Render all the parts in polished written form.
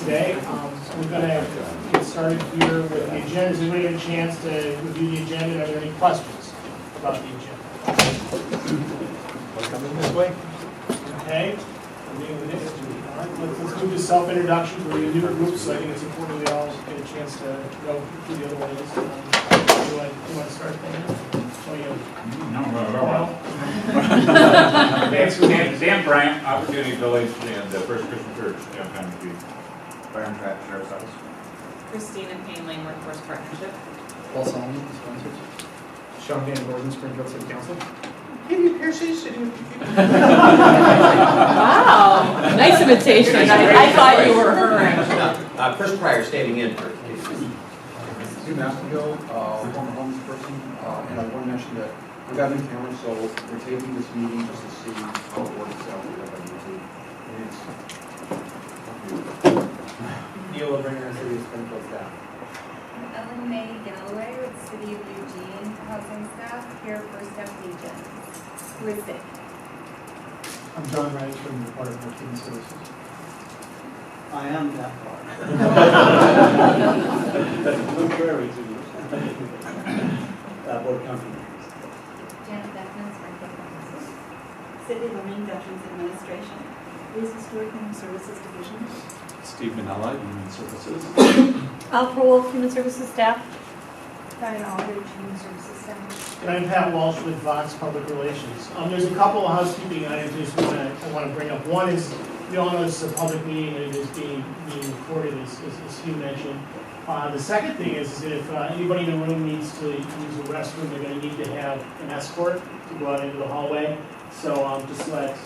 today. We're going to get started here with the agenda. Does anybody get a chance to review the agenda? Are there any questions about the agenda? Coming this way. Okay. Let's move to self-introductions. We're in a newer group, so I think it's important we all get a chance to go through the other ones. Do you want to start there? No. Thanks, Dan Bryant, Opportunity Village, and First Christian Church, downtown Street. Byron Pratt, Sheriff's Office. Christina Payne Lane Workforce Partnership. Paul Solomon, sponsors. Sean Van Gordon, Springfield City Council. Wow, nice imitation. I thought you were her. First prior standing in for Sue Massengill, former homeless person, and I want to mention that we've got a new camera, so we're taping this meeting just to see how it works out with YouTube. Neil O'Bringer, City of Springfield staff. Ellen May Galloway with City of Eugene housing staff here for Steph Legion, who is sick. I'm John Rice from the Department of Human Services. I am that far. Luke Prairie, too. Board Company. Janet Beckman, Springfield Council. City Lorraine Veterans Administration. Lisa Stewart, Human Services Division. Steve Manela, Human Services. Alfred Wolfe, Human Services staff. Diane Aldridge, Human Services staff. And I'm Pat Walsh with Vox Public Relations. There's a couple of housekeeping items I want to bring up. One is, we all know this is a public meeting and it is being recorded, as Hugh mentioned. The second thing is that if anybody in the room needs to use the restroom, they're going to need to have an escort to go out into the hallway. So just let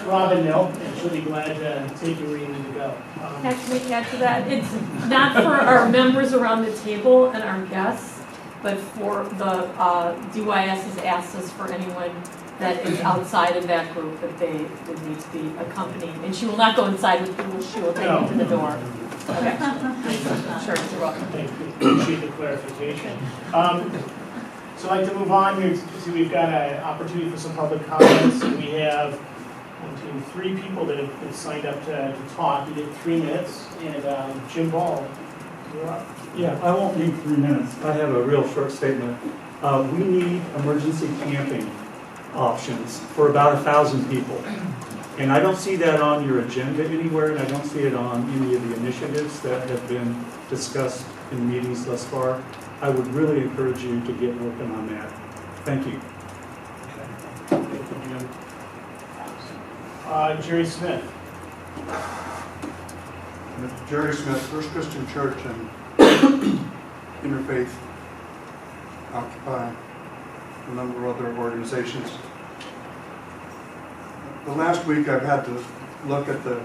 Robin know, and she'll be glad to take you where you need to go. Actually, add to that, it's not for our members around the table and our guests, but for the DYS has asked us for anyone that is outside of that group that they would need to be accompanied. And she will not go inside with people, she will take them to the door. Okay. Sure, you're welcome. Thank you. Appreciate the clarification. So I'd like to move on here. See, we've got an opportunity for some public comments. We have 3 people that have signed up to talk. You get 3 minutes. And Jim Ball, you're up. Yeah, I won't need 3 minutes. I have a real short statement. We need emergency camping options for about 1,000 people. And I don't see that on your agenda anywhere, and I don't see it on any of the initiatives that have been discussed in meetings thus far. I would really encourage you to get working on that. Thank you. Thank you, Jim. Jerry Smith. Jerry Smith, First Christian Church and Interfaith occupy a number of other organizations. The last week I've had to look at the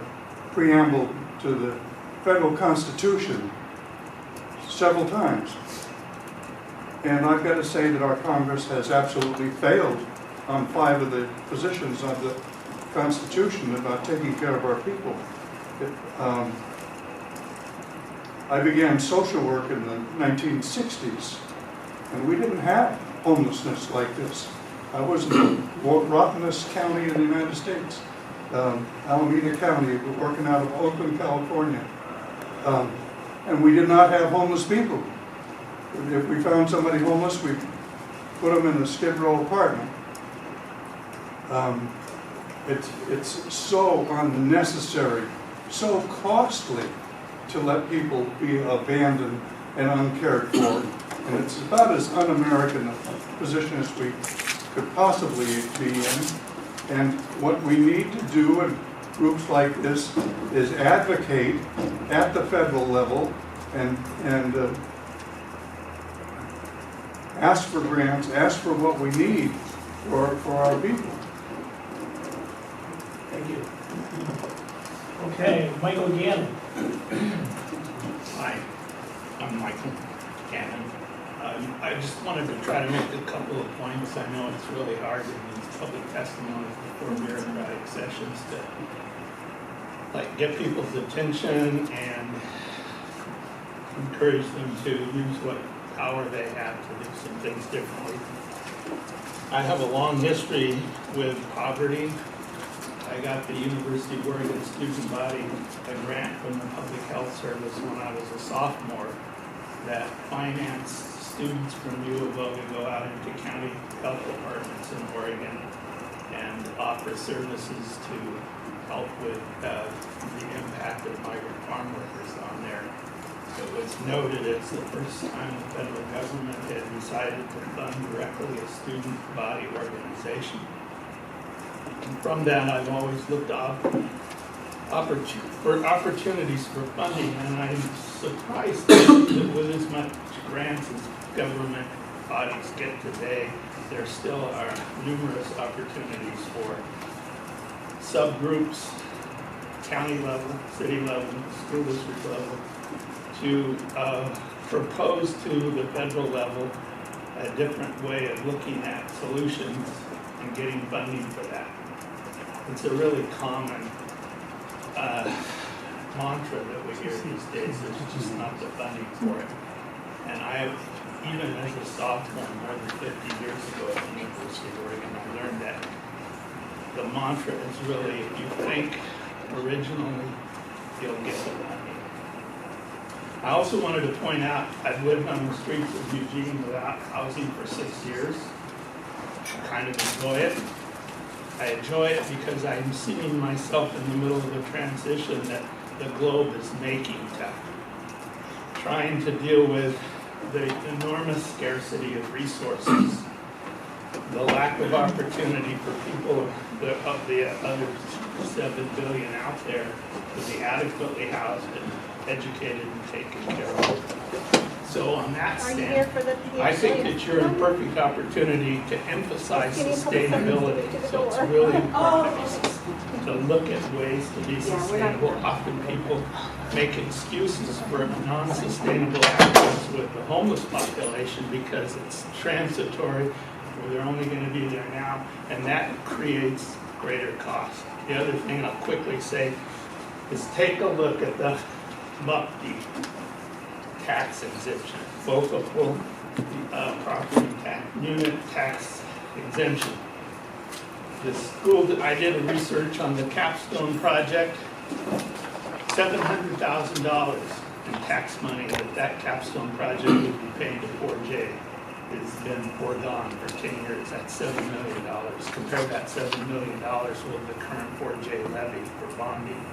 preamble to the federal Constitution several times. And I've got to say that our Congress has absolutely failed on 5 of the positions of the Constitution about taking care of our people. I began social work in the 1960s, and we didn't have homelessness like this. I was in the rottenest county in the United States, Alameda County, working out of Oakland, California. And we did not have homeless people. If we found somebody homeless, we put them in a skid row apartment. It's so unnecessary, so costly to let people be abandoned and uncared for. And it's about as un-American a position as we could possibly be in. And what we need to do in groups like this is advocate at the federal level and ask for grants, ask for what we need for our people. Thank you. Okay, Michael Gannon. Hi, I'm Michael Gannon. I just wanted to try to make a couple of points. I know it's really hard in these public testimonies before bureaucratic sessions to get people's attention and encourage them to use what power they have to do some things differently. I have a long history with poverty. I I got the University of Oregon student body a grant from the Public Health Service when I was a sophomore that financed students from U of O to go out into county health departments in Oregon and offer services to help with the impact of migrant farm workers on there. It was noted it's the first time the federal government had decided to fund directly a student body organization. And from that, I've always looked for opportunities for funding, and I'm surprised that with as much grants as government bodies get today, there still are numerous opportunities for subgroups, county level, city level, school district level, to propose to the federal level a different way of looking at solutions and getting funding for that. It's a really common mantra that we hear these days. There's just not the funding for it. And even as a sophomore more than 50 years ago at the University of Oregon, I learned that the mantra is really, if you think originally, you'll get the funding. I also wanted to point out, I've lived on the streets of Eugene without housing for 6 years. I kind of enjoy it. I enjoy it because I'm seeing myself in the middle of a transition that the globe is making to trying to deal with the enormous scarcity of resources, the lack of opportunity for people of the other 7 billion out there to be adequately housed and educated and taken care of. So on that stand, I think that you're a perfect opportunity to emphasize sustainability. So it's really important to look at ways to be sustainable. Often people make excuses for non-sustainable actions with the homeless population because it's transitory, or they're only going to be there now, and that creates greater cost. The other thing I'll quickly say is take a look at the MUFTI tax exemption, multiple property tax, unit tax exemption. The school, I did a research on the Capstone project, $700,000 in tax money that Capstone project would be paying to 4J has been foregone for 10 years. That's $7 million. Compare that $7 million with the current 4J levy for bonding.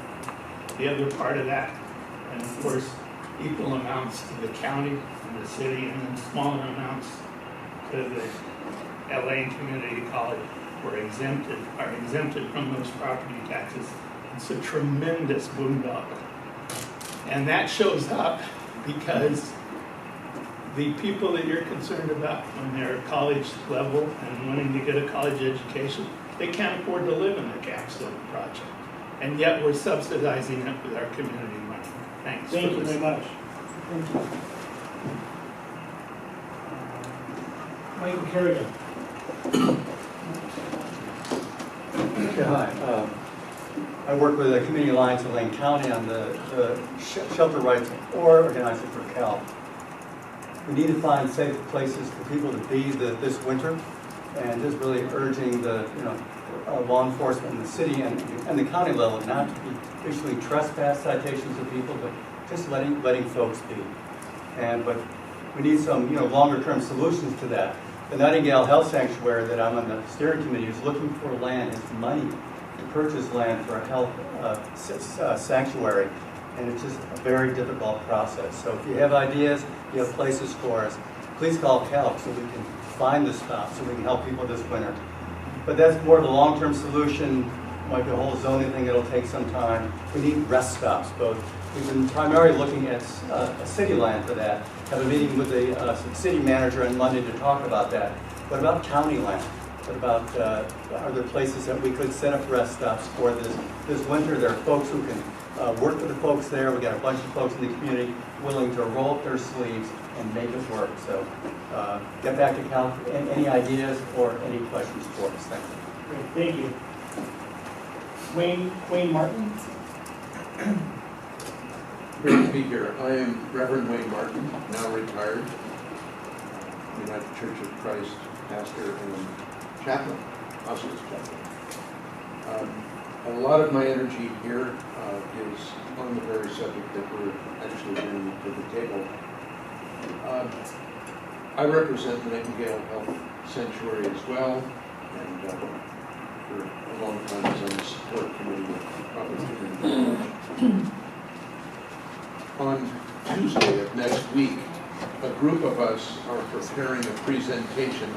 The other part of that, and of course, equal amounts to the county and the city, and then smaller amounts to the LA Community College are exempted from those property taxes. It's a tremendous boondoggle. And that shows up because the people that you're concerned about when they're at college level and wanting to get a college education, they can't afford to live in the Capstone project. And yet we're subsidizing it with our community money. Thanks. Thank you very much. Thank you. Michael Kerrigan. Yeah, hi. I work with the Community Alliance of Lane County on the shelter rights organizer for Cal. We need to find safe places for people to be this winter, and just really urging the law enforcement in the city and the county level not to be issuing trespass citations of people, but just letting folks be. But we need some longer term solutions to that. The Nightingale Health Sanctuary that I'm on the steering committee is looking for land, has money to purchase land for a health sanctuary, and it's just a very difficult process. So if you have ideas, you have places for us, please call Cal so we can find the spot so we can help people this winter. But that's more of a long-term solution. Might be a whole zoning thing that'll take some time. We need rest stops both. We've been primarily looking at city land for that. Have a meeting with the city manager on Monday to talk about that. What about county land? What about, are there places that we could set up rest stops for this winter? There are folks who can work with the folks there. We got a bunch of folks in the community willing to roll up their sleeves and make it work. So get back to Cal. Any ideas or any questions for us? Thank you. Great, thank you. Wayne Martin. Great to be here. I am Reverend Wayne Martin, now retired, United Church of Christ pastor and chaplain, hospice chaplain. A lot of my energy here is on the very subject that we're actually bringing to the table. I represent the Nightingale Health Sanctuary as well, and for a long time was on the support committee with probably on Tuesday of next week, a group of us are preparing a presentation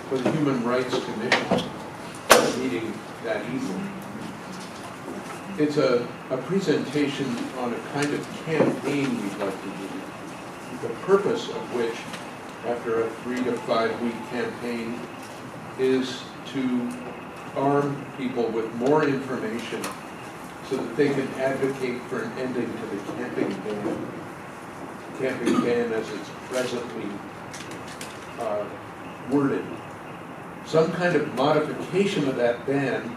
for the Human Rights Commission meeting that evening. It's a presentation on a kind of campaign we'd like to do, the purpose of which, after a 3 to 5 week campaign, is to arm people with more information so that they can advocate for an ending to the camping ban. Camping ban as it's presently worded. Some kind of modification of that ban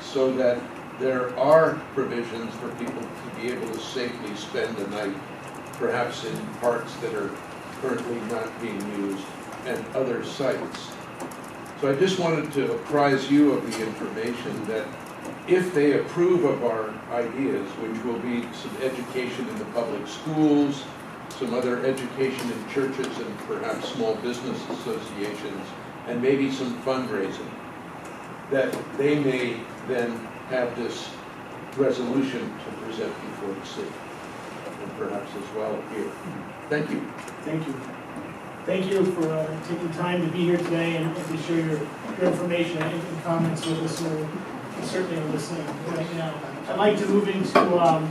so that there are provisions for people to be able to safely spend the night, perhaps in parks that are currently not being used and other sites. So I just wanted to apprise you of the information that if they approve of our ideas, which will be some education in the public schools, some other education in churches and perhaps small business associations, and maybe some fundraising, that they may then have this resolution to present before the city, and perhaps as well here. Thank you. Thank you. Thank you for taking time to be here today and to share your information and comments with us. We're certainly listening right now. I'd like to move into a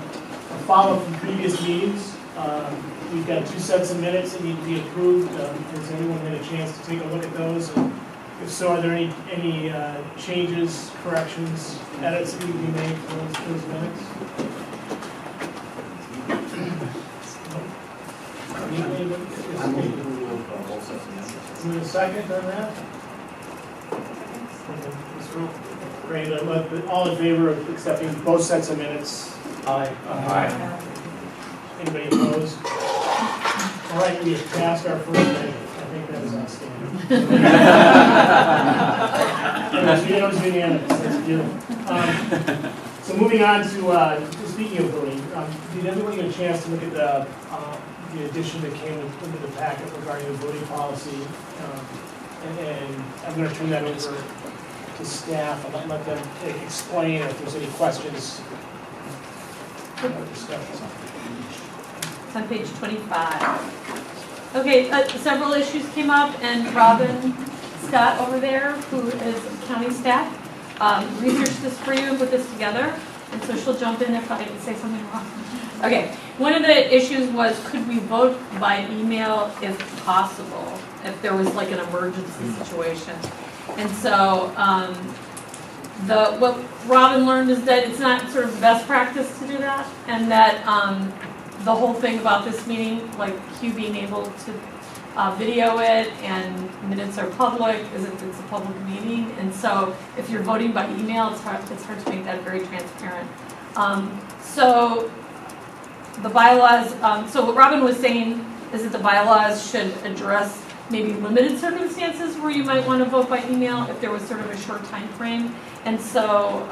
follow-up from previous meetings. We've got 2 sets of minutes that need to be approved. Has anyone had a chance to take a look at those? And if so, are there any changes, corrections, edits that need to be made to those minutes? Is there a second on that? Great. All in favor of accepting both sets of minutes? Aye. Aye. Anybody opposed? All right, we have passed our first measure. I think that is outstanding. It was unanimous. That's good. So moving on to speaking of voting, did everyone get a chance to look at the addition that came into the packet regarding the voting policy? And I'm going to turn that over to staff and let them explain if there's any questions or discussions. It's on page 25. Okay, several issues came up, and Robin Scott over there, who is county staff, researched this for you and put this together, and so she'll jump in if I say something wrong. Okay, one of the issues was, could we vote by email if possible, if there was like an emergency situation? And so what Robin learned is that it's not sort of best practice to do that, and that the whole thing about this meeting, like Hugh being able to video it and minutes are public, is that it's a public meeting, and so if you're voting by email, it's hard to make that very transparent. So the bylaws, so what Robin was saying is that the bylaws should address maybe limited circumstances where you might want to vote by email if there was sort of a short time frame. And so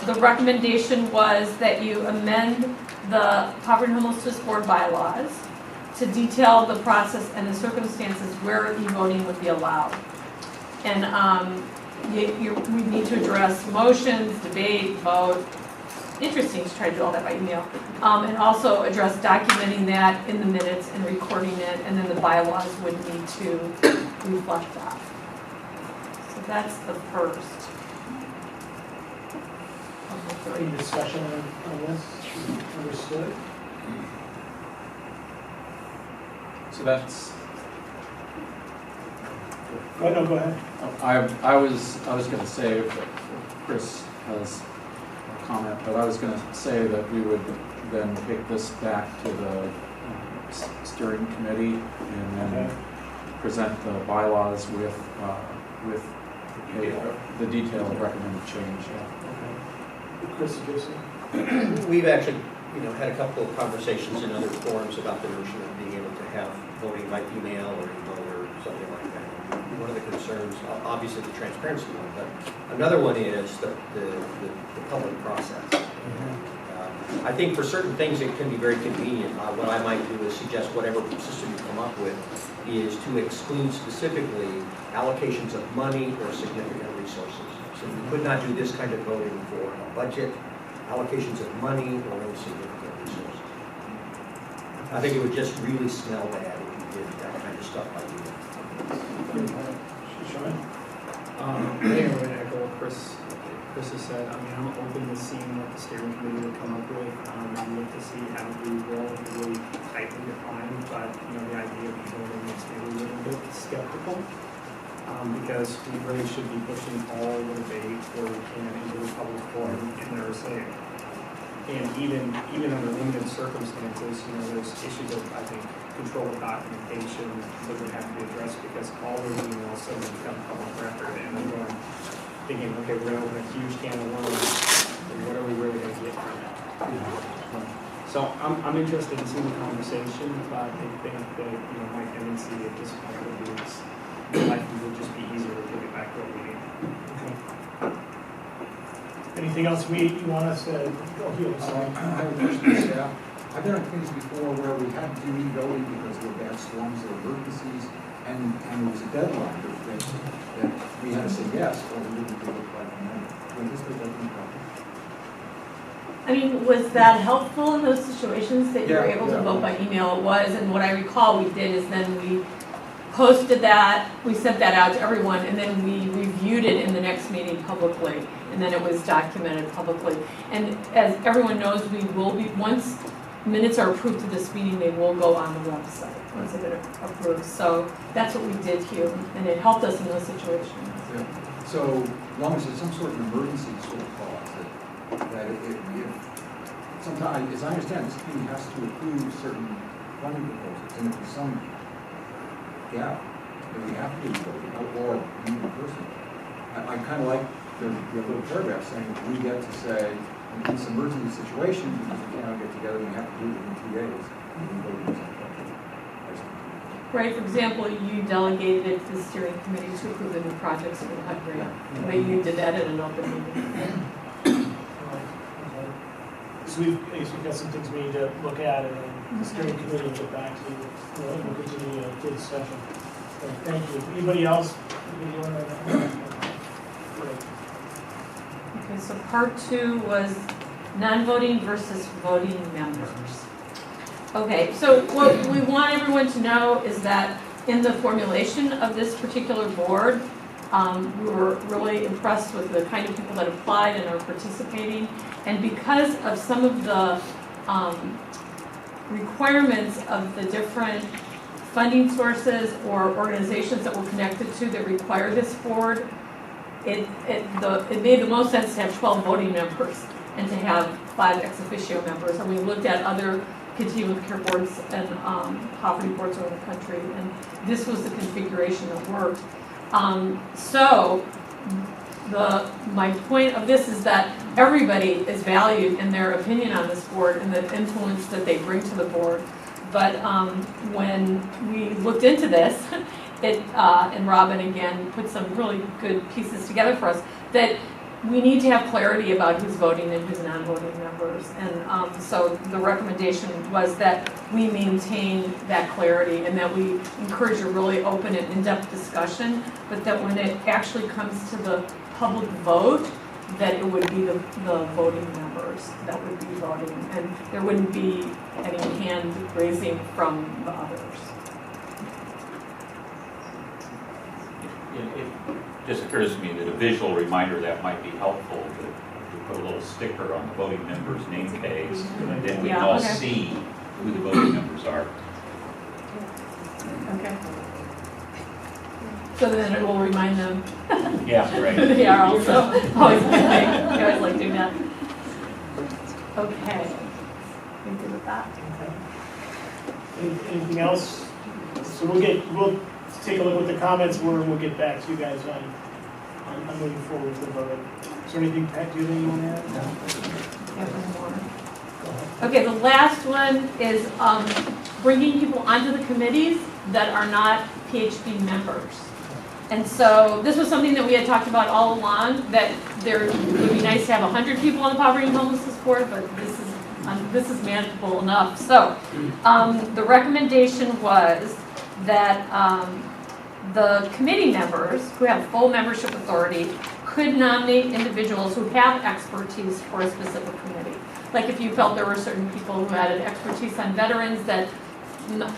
the recommendation was that you amend the Poverty and Homelessness Board bylaws to detail the process and the circumstances where e-voting would be allowed. And we need to address motions, debate, vote. Interesting to try to do all that by email. And also address documenting that in the minutes and recording it, and then the bylaws would need to reflect that. So that's the first. Any discussion on this? Understood? So that's, Oh, no, go ahead. I was going to say, that Chris has a comment, but I was going to say that we would then take this back to the steering committee and then present the bylaws with the detailed recommended change. Chris, Jason? We've actually, had a couple of conversations in other forums about the notion of being able to have voting by email or e-vote or something like that. one of the concerns, obviously the transparency one, but another one is the public process. I think for certain things it can be very convenient. What I might do is suggest whatever system you come up with is to exclude specifically allocations of money or significant resources. So you could not do this kind of voting for a budget, allocations of money, or any significant resources. I think it would just really smell bad if you did that kind of stuff by you. Mayor, I'm going to echo what Chris has said. I mean, I'm open to seeing what the steering committee will come up with. I'd look to see how we will really tightly define, but, the idea of voting makes me a little bit skeptical. Because we really should be pushing all the debate where we can into the public forum in their say. And even under limited circumstances, there's issues of, I think, control of documentation that would have to be addressed because all of the emails suddenly become public record and then going, thinking, okay, we're going to open a huge can of worms, and what are we really going to get from it? So I'm interested in seeing the conversation, but I think that, my tendency at this point would be life would just be easier to give it back to what we need. Okay. Anything else you want us to go here? Sorry. I have a question for staff. I've been on committees before where we had to do e-voting because there were bad storms or emergencies, and there was a deadline that we had to say yes, or we didn't do it by the amendment. Was this the deadline? I mean, was that helpful in those situations that you were Yeah, able to yeah. vote by email? It was, and what I recall we did is then we posted that, we sent that out to everyone, and then we reviewed it in the next meeting publicly, and then it was documented publicly. And as everyone knows, we will be, once minutes are approved to this meeting, they will go on the website, once they've been approved. So that's what we did here, and it helped us in those situations. Yeah. So, as long as there's some sort of emergency sort of clause that if sometimes, as I understand, this committee has to approve certain funding proposals, and if there's some gap that we have to do voting, or meet in person. I kind of like the little paragraph saying we get to say, in this emergency situation, because we cannot get together, we have to do it within 2 days. And we vote on something. Right, for example, you delegated it to the steering committee to approve the new projects for the HUD grant, but you did that in an open meeting. So we've got some things we need to look at, and then the steering committee will get back to you. We'll continue the discussion. So, thank you. Anybody else? Okay, so part 2 was non-voting versus voting members. Okay, so what we want everyone to know is that in the formulation of this particular board, we were really impressed with the kind of people that applied and are participating. And because of some of the requirements of the different funding sources or organizations that we're connected to that require this board, it made the most sense to have 12 voting members and to have 5 ex officio members. And we looked at other continuum of care boards and poverty boards around the country, and this was the configuration that worked. My point of this is that everybody is valued in their opinion on this board and the influence that they bring to the board. But when we looked into this, and Robin again put some really good pieces together for us, that we need to have clarity about who's voting and who's non-voting members. And so the recommendation was that we maintain that clarity and that we encourage a really open and in-depth discussion, but that when it actually comes to the public vote, that it would be the voting members that would be voting, and there wouldn't be any hand raising from the others. It just occurs to me that a visual reminder that might be helpful to put a little sticker on the voting members' name tags, and then we can all see who the voting members are. Okay. So then it will remind them. Yeah, right. Who they are also. Always like doing that. Okay. I'm good with that. Anything else? So we'll take a look at the comments were, and we'll get back to you guys on moving forward with the vote. Is there anything, Pat, do you think you want to add? No. Yeah, one more. Okay, the last one is bringing people onto the committees that are not PHB members. And so this was something that we had talked about all along, that there it would be nice to have 100 people on the Poverty and Homelessness Board, but this is manageable enough. So the recommendation was that the committee members who have full membership authority could nominate individuals who have expertise for a specific committee. Like if you felt there were certain people who had an expertise on veterans that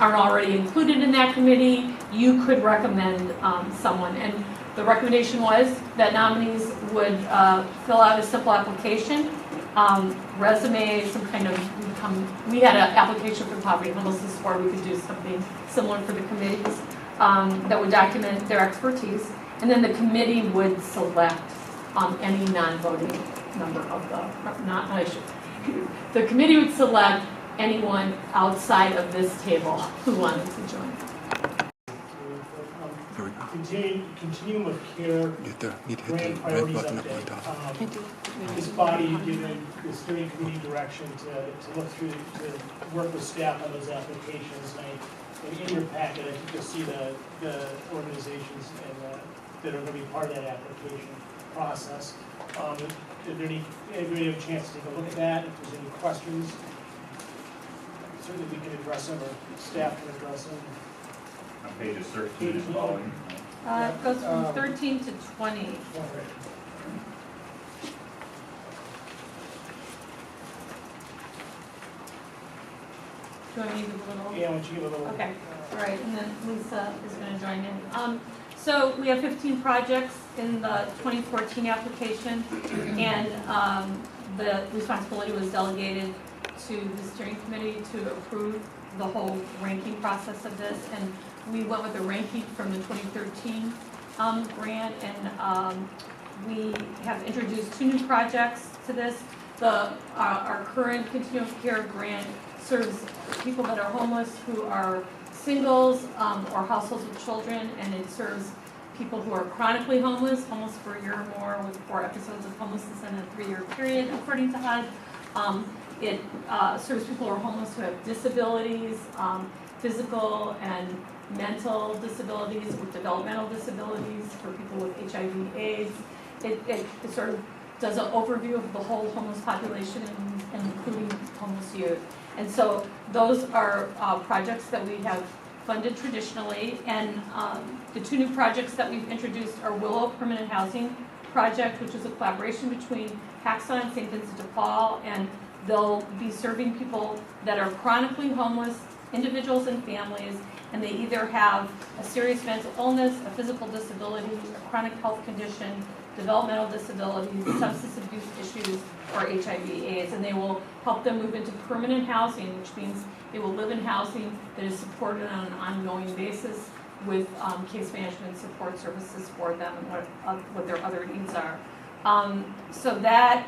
aren't already included in that committee, you could recommend someone. And the recommendation was that nominees would fill out a simple application, resume, some kind of, we had an application for the Poverty and Homelessness Board, we could do something similar for the committees that would document their expertise. And then the committee would select any non-voting member of the committee would select anyone outside of this table who wanted to join. Continuum of care, grant priorities update. This body given the steering committee direction to look through, to work with staff on those applications. And in your packet, I think you'll see the organizations that are going to be part of that application process. If anybody have a chance to take a look at that, if there's any questions, certainly we can address them, or staff can address them. On pages 13 and following. It goes from 13 to 20. Do you want me to give a little? Yeah, why don't you give a little? Okay, all right, and then Lisa is going to join in. So we have 15 projects in the 2014 application, and the responsibility was delegated to the steering committee to approve the whole ranking process of this, and we went with a ranking from the 2013 grant, and we have introduced 2 new projects to this. Our current continuum of care grant serves people that are homeless who are singles or households with children, and it serves people who are chronically homeless for a year or more with 4 episodes of homelessness in a 3-year period, according to HUD. It serves people who are homeless who have disabilities, physical and mental disabilities, with developmental disabilities, for people with HIV/AIDS. It sort of does an overview of the whole homeless population, and including homeless youth. And so those are projects that we have funded traditionally, and the 2 new projects that we've introduced are Willow Permanent Housing Project, which is a collaboration between Hacksaw and St. Vincent de Paul, and they'll be serving people that are chronically homeless, individuals and families, and they either have a serious mental illness, a physical disability, a chronic health condition, developmental disabilities, substance abuse issues, or HIV/AIDS, and they will help them move into permanent housing, which means they will live in housing that is supported on an ongoing basis with case management support services for them and what their other needs are. So that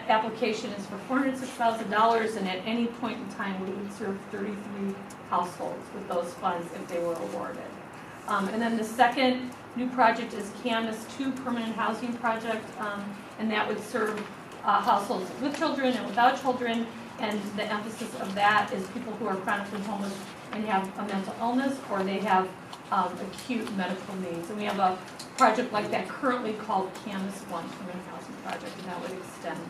application is for $406,000, and at any point in time, we would serve 33 households with those funds if they were awarded. And then the second new project is Canvas 2 Permanent Housing Project, and that would serve households with children and without children, and the emphasis of that is people who are chronically homeless and have a mental illness, or they have acute medical needs. And we have a project like that currently called Canvas 1 Permanent Housing Project, and that would extend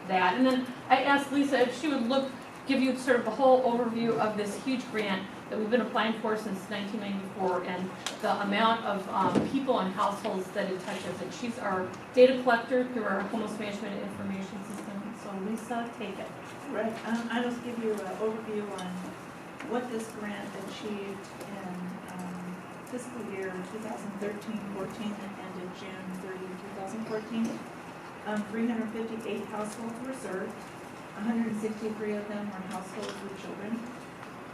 that. And then I asked Lisa if she would give you sort of the whole overview of this huge grant that we've been applying for since 1994, and the amount of people and households that it touches. And she's our data collector through our homeless management information system. So Lisa, take it. Right. I'll just give you an overview on what this grant achieved in fiscal year 2013-14 that ended June 30, 2014. 358 households were served. 163 of them were households with children.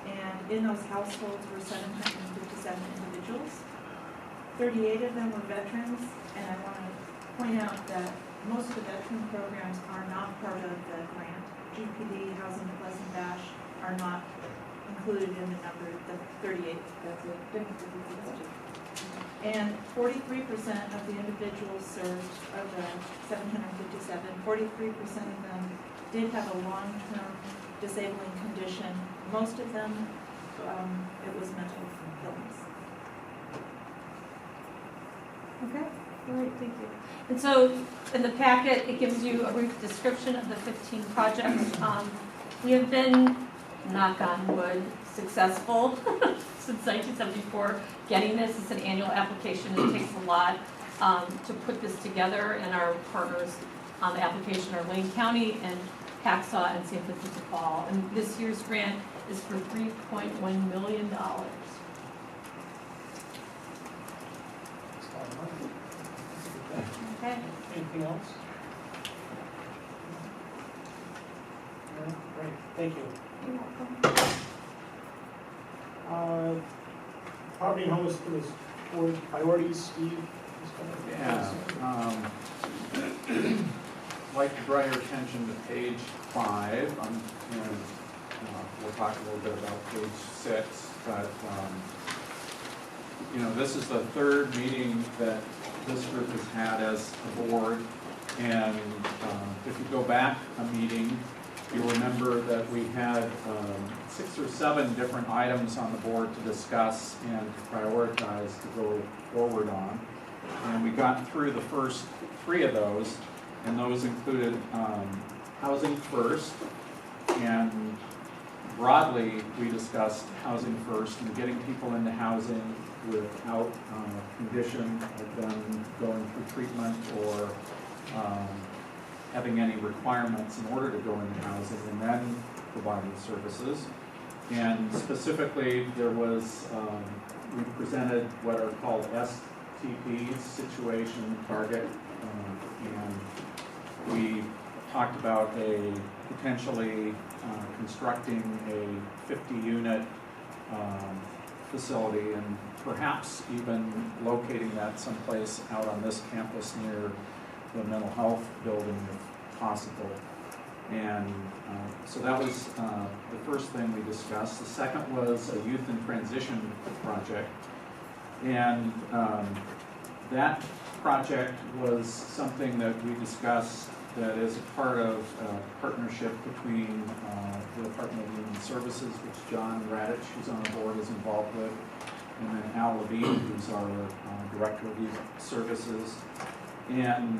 And in those households were 757 individuals. 38 of them were veterans, and I want to point out that most of the veteran programs are not part of the grant. GPD, Housing Plus, and DASH are not included in the number, the 38, that's a difference of existing. And 43% of the individuals served, of the 757, 43% of them did have a long-term disabling condition. Most of them, it was mental illness. Okay, all right, thank you. And so in the packet, it gives you a brief description of the 15 projects. We have been, knock on wood, successful since 1974 getting this. It's an annual application. It takes a lot to put this together, and our partners on the application are Lane County and Hacksaw and St. Vincent de Paul. And this year's grant is for $3.1 million. Okay. Anything else? No? Great, thank you. You're welcome. Poverty and homelessness board priorities, Steve? is gonna- Yeah. Like to draw your attention to page 5. We'll talk a little bit about page 6, but this is the third meeting that this group has had as a board, and if you go back a meeting, you'll remember that we had 6 or 7 different items on the board to discuss and to prioritize to go forward on. And we got through the first 3 of those, and those included housing first, and broadly we discussed housing first and getting people into housing without condition of them going through treatment or having any requirements in order to go into housing, and then providing services. And specifically, there was, we presented what are called STPs, situation, target, and we talked about potentially constructing a 50-unit facility, and perhaps even locating that someplace out on this campus near the mental health building if possible. And so that was the first thing we discussed. The second was a youth in transition project. And that project was something that we discussed that is a part of a partnership between the Department of Human Services, which John Radich, who's on the board, is involved with, and then Al Levine, who's our Director of Youth Services. And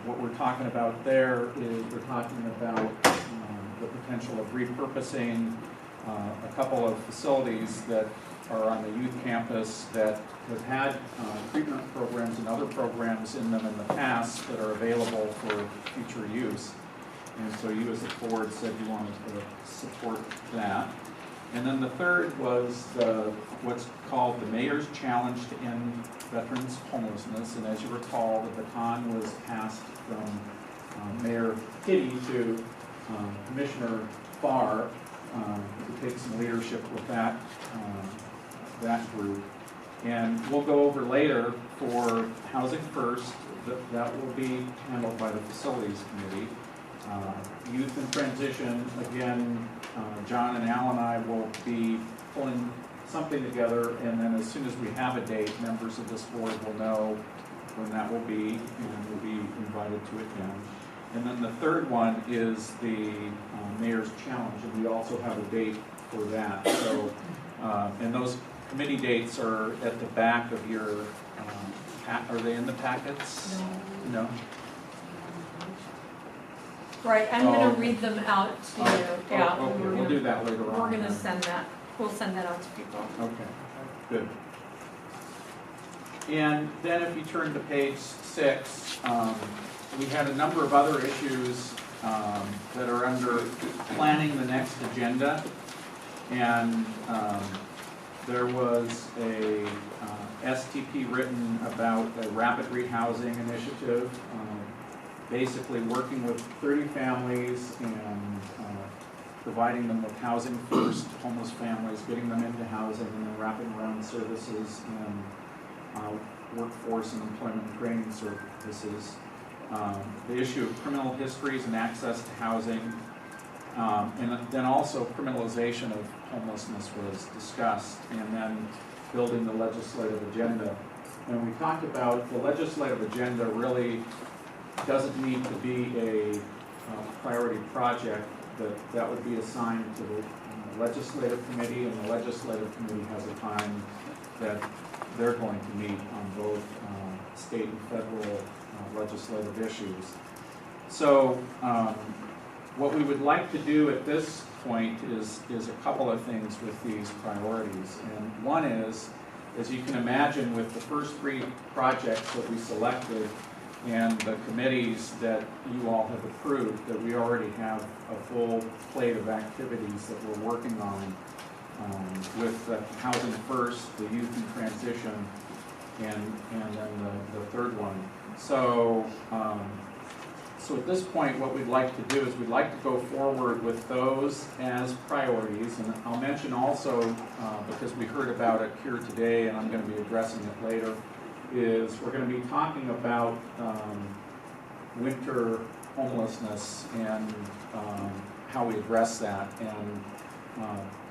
what we're talking about there is we're talking about the potential of repurposing a couple of facilities that are on the youth campus that have had treatment programs and other programs in them in the past that are available for future use. And so you as a board said you wanted to support that. And then the third was what's called the Mayor's Challenge to End Veterans Homelessness. And as you recall, the baton was passed from Mayor Kitty to Commissioner Farr to take some leadership with that group. And we'll go over later for Housing First, that will be handled by the Facilities Committee. Youth in Transition, again, John and Al and I will be pulling something together, and then as soon as we have a date, members of this board will know when that will be, and will be invited to attend. And then the third one is the Mayor's Challenge, and we also have a date for that. So, and those committee dates are at the back of your, are they in the packets? No? Right, I'm going to read them out to you. Yeah, Okay, we'll do that later on. We're going to send that. We'll send that out to people. Okay, good. And then if you turn to page 6, we had a number of other issues that are under planning the next agenda. And there was a STP written about a rapid rehousing initiative, basically working with 30 families and providing them with housing first, homeless families, getting them into housing, and then wrapping around services and workforce and employment and training services. The issue of criminal histories and access to housing, and then also criminalization of homelessness was discussed, and then building the legislative agenda. And we talked about the legislative agenda really doesn't need to be a priority project, that would be assigned to the legislative committee, and the legislative committee has a time that they're going to meet on both state and federal legislative issues. So what we would like to do at this point is a couple of things with these priorities. And one is, as you can imagine, with the first 3 projects that we selected and the committees that you all have approved, that we already have a full plate of activities that we're working on with the Housing First, the Youth in Transition, and then the third one. So, so at this point, what we'd like to do is we'd like to go forward with those as priorities. And I'll mention also, because we heard about it here today, and I'm going to be addressing it later, is we're going to be talking about winter homelessness and how we address that. And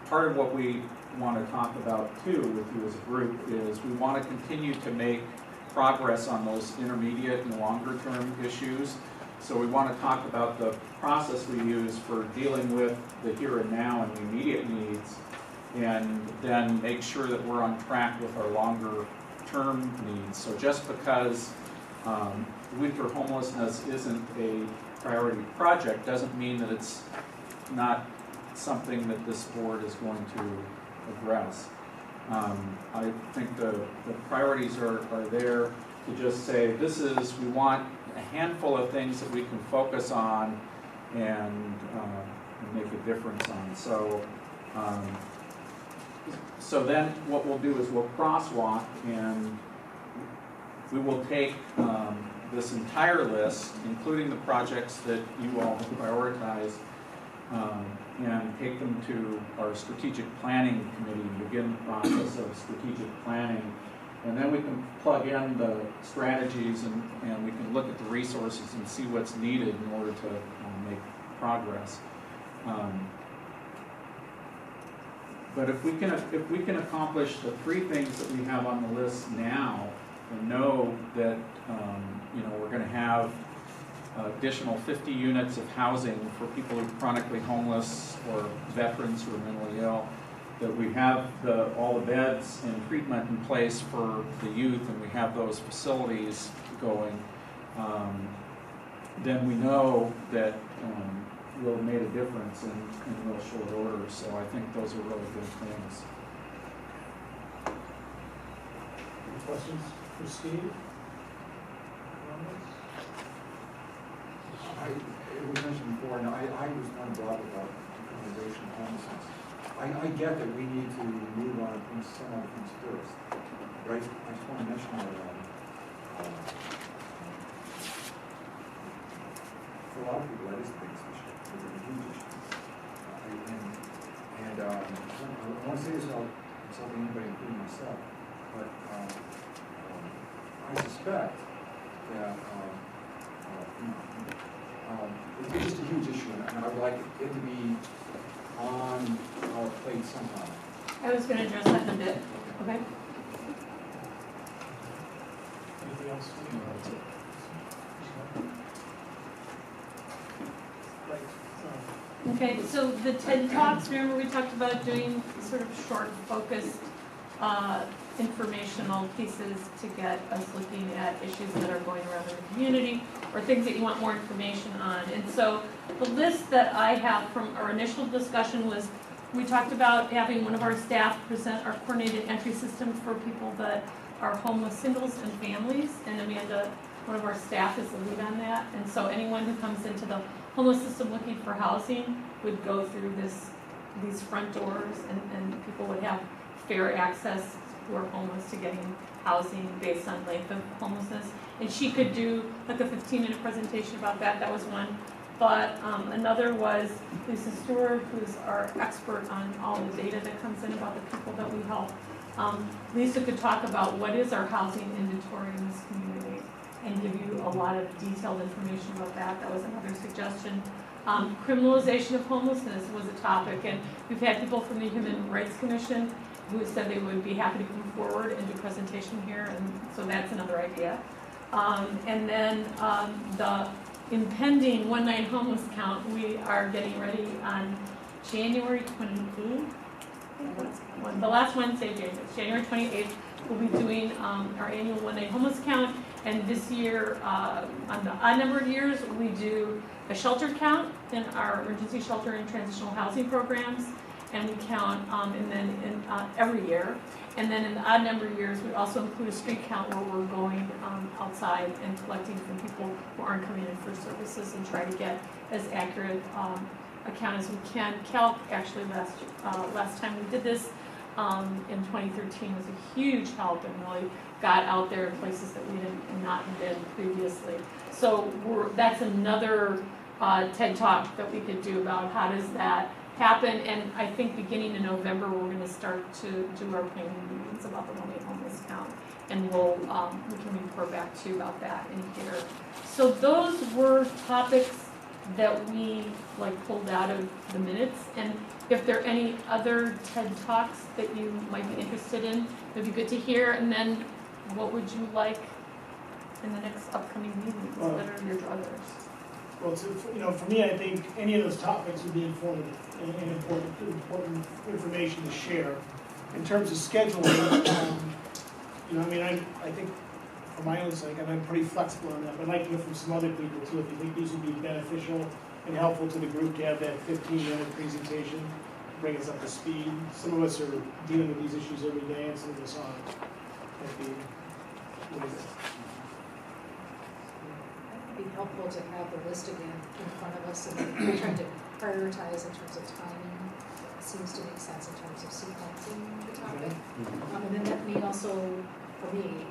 part of what we want to talk about too with you as a group is we want to continue to make progress on those intermediate and longer term issues. So we want to talk about the process we use for dealing with the here and now and the immediate needs, and then make sure that we're on track with our longer term needs. So just because winter homelessness isn't a priority project doesn't mean that it's not something that this board is going to address. I think the priorities are there to just say we want a handful of things that we can focus on and make a difference on. So then what we'll do is we'll crosswalk, and we will take this entire list, including the projects that you all have prioritized, and take them to our strategic planning committee and begin the process of strategic planning. And then we can plug in the strategies and we can look at the resources and see what's needed in order to make progress. But if we can accomplish the 3 things that we have on the list now, and know that we're going to have additional 50 units of housing for people who are chronically homeless or veterans who are mentally ill, that we have all the beds and treatment in place for the youth, and we have those facilities going, then we know that we'll have made a difference in real short order. So I think those are really good things. Any questions for Steve? It was mentioned before, and I was not brought about decriminalization of homelessness. I get that we need to move on from some other things first, but I just want to mention that for a lot of people, that is the biggest issue. It's a huge issue. I want to say this without insulting anybody, including myself, but I suspect that it's just a huge issue, and I would like it to be on our plate somehow. I was going to address that in a bit. Okay. Anything else? Okay, so the TED Talks, remember we talked about doing sort of short, focused, informational pieces to get us looking at issues that are going around in the community or things that you want more information on. And so the list that I have from our initial discussion was, we talked about having one of our staff present our coordinated entry system for people that are homeless singles and families. And Amanda, one of our staff, is the lead on that. And so anyone who comes into the homeless system looking for housing would go through these front doors, and people would have fair access who are homeless to getting housing based on length of homelessness. And she could do like a 15-minute presentation about that. That was one. But another was Lisa Stewart, who's our expert on all the data that comes in about the people that we help. Lisa could talk about what is our housing inventory in this community and give you a lot of detailed information about that. That was another suggestion. Criminalization of homelessness was a topic, and we've had people from the Human Rights Commission who said they would be happy to come forward and do a presentation here, and so that's another idea. And then the impending one-night homeless count, we are getting ready on January 28th. The last Wednesday, January 28th, we'll be doing our annual one-night homeless count, And this year, on the odd number of years, we do a shelter count in our emergency shelter and transitional housing programs, and we count, and then every year. And then in the odd number of years, we also include a street count where we're going outside and collecting from people who aren't coming in for services and try to get as accurate a count as we can. Calc actually last time we did this in 2013 was a huge help and really got out there in places that we had not been previously. So that's another TED Talk that we could do about how does that happen. And I think beginning in November, we're going to start to do our planning meetings about the one-day homeless count. And we can report back to you about that in here. So those were topics that we pulled out of the minutes. And if there are any other TED Talks that you might be interested in, it'd be good to hear. And then what would you like in the next upcoming meetings? What are your druthers? Well, for me, I think any of those topics would be informative and important information to share. In terms of scheduling, I think for my own sake, I'm pretty flexible on that. But I'd like to hear from some other people too, if you think these would be beneficial and helpful to the group to have that 15-minute presentation, bring us up to speed. Some of us are dealing with these issues every day, and some of us aren't. That'd be really good. Be helpful to have the list again in front of us and we're trying to prioritize in terms of timing. It seems to make sense in terms of sequencing the topic. And then that may also, for me,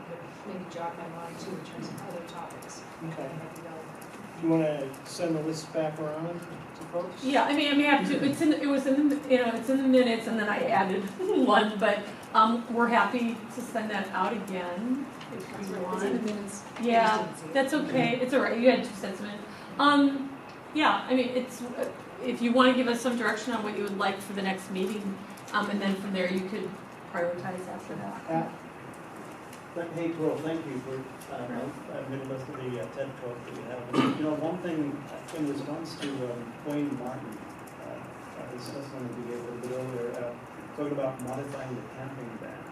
maybe jog my mind too in terms of other topics. Okay. Do you want to send the list back around to folks? Yeah, I mean, I have to. It's in the minutes, and then I added one, but we're happy to send that out again. If you want. Yeah, that's okay. It's all right. You had 2 cents a minute. Yeah, I mean, it's if you want to give us some direction on what you would like for the next meeting, and then from there you could prioritize after that. Hey, Carol, thank you for I've made a list of the TED Talk that you have. One thing in response to Wayne Martin, his testimony we gave a little bit earlier, talking about modifying the camping ban.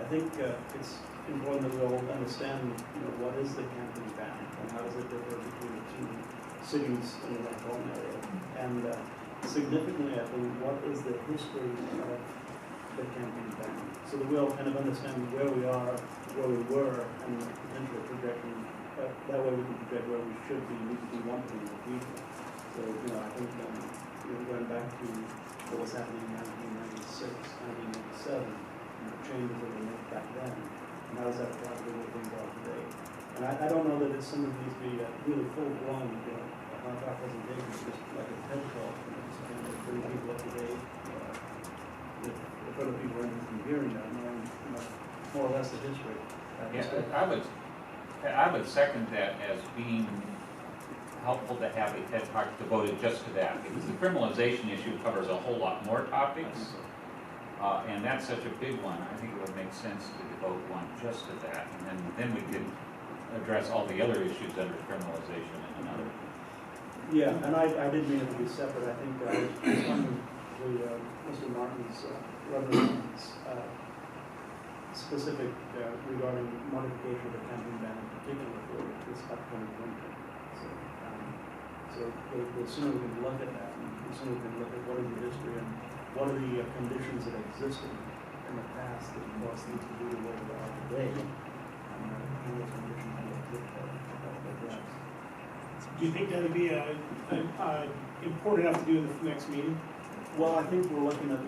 I think it's important that we all understand, what is the camping ban and how does it differ between the two cities in the metropolitan area. And significantly, I think, what is the history of the camping ban, so that we all kind of understand where we are, where we were, and the potential projection. That way we can project where we should be, we want to be in the future. So, I think going back to what was happening in 1996, 1997, and the changes that were made back then, and how does that apply to where things are today? And I don't know that it's something that needs to be really full-blown, our presentation, just like a TED Talk, just kind of bring people up to date. If other people are interested in hearing that, knowing more or less the history. I would second that as being helpful to have a TED Talk devoted just to that, because the criminalization issue covers a whole lot more topics, and that's such a big one. I think it would make sense to devote one just to that, and then we could address all the other issues under criminalization in another. Yeah, and I didn't mean it to be separate. I think on Mr. Martin's Reverend's specific regarding modification of the camping ban in particular for this upcoming winter. So the sooner we can look at that, and the sooner we can look at what is the history and what are the conditions that existed in the past that cause things to be the way they are today, and those conditions will address. Do you think that would be important enough to do in the next meeting? Well, I think we're looking at,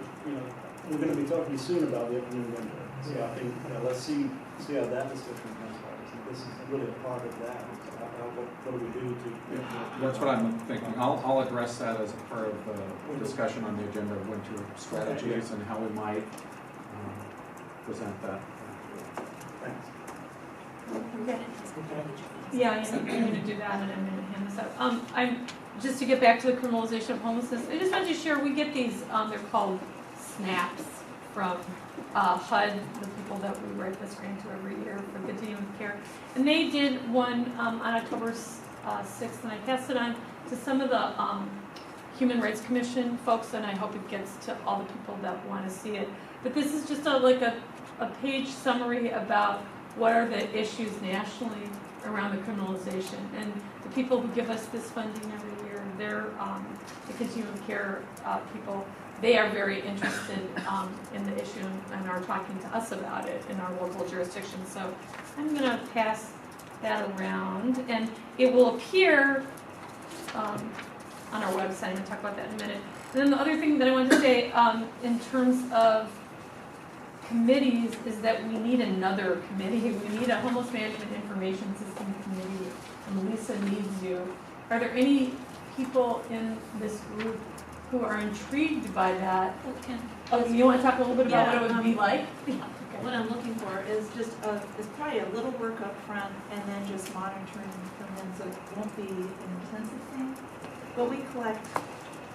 we're going to be talking soon about the upcoming winter. So I think let's see how that discussion transpires. This is really a part of that. What do we do to? That's what I'm thinking. I'll address that as a part of the discussion on the agenda of winter strategies and how we might present that. Thanks. Okay. Yeah, I'm going to do that, and I'm going to hand this out. Just to get back to the criminalization of homelessness, I just wanted to share, we get these, they're called snaps from HUD, the people that we write this grant to every year for continuum care. And they did one on October 6th, and I passed it on to some of the Human Rights Commission folks, and I hope it gets to all the people that want to see it. But this is just a page summary about what are the issues nationally around the criminalization. And the people who give us this funding every year, they're the continuum of care people. They are very interested in the issue and are talking to us about it in our local jurisdiction. So I'm going to pass that around, and it will appear on our website. I'm going to talk about that in a minute. And then the other thing that I wanted to say in terms of committees is that we need another committee. We need a homeless management information system committee, and Lisa needs you. Are there any people in this group who are intrigued by that? Oh, you want to talk a little bit about what it would be like? What I'm looking for is just is probably a little work up front and then just monitoring from them, so it won't be an intensive thing. But we collect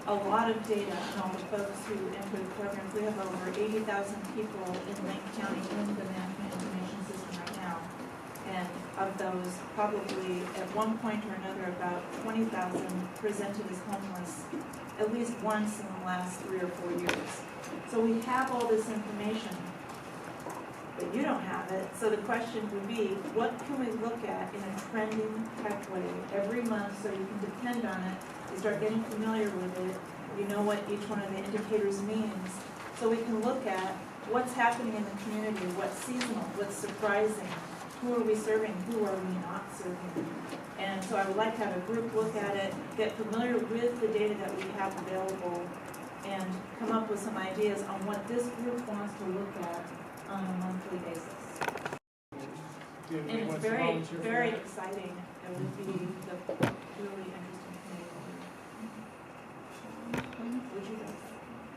a lot of data on all the folks who enter the programs. We have over 80,000 people in Lake County in the management information system right now. And of those, probably at one point or another, about 20,000 presented as homeless at least once in the last 3 or 4 years. So we have all this information, but you don't have it. So the question would be, what can we look at in a trending type way every month so you can depend on it, you start getting familiar with it, you know what each one of the indicators means, so we can look at what's happening in the community, what's seasonal, what's surprising, who are we serving, who are we not serving. And so I would like to have a group look at it, get familiar with the data that we have available, and come up with some ideas on what this group wants to look at on a monthly basis. And it's very, very exciting. It would be the really interesting thing. Would you guys?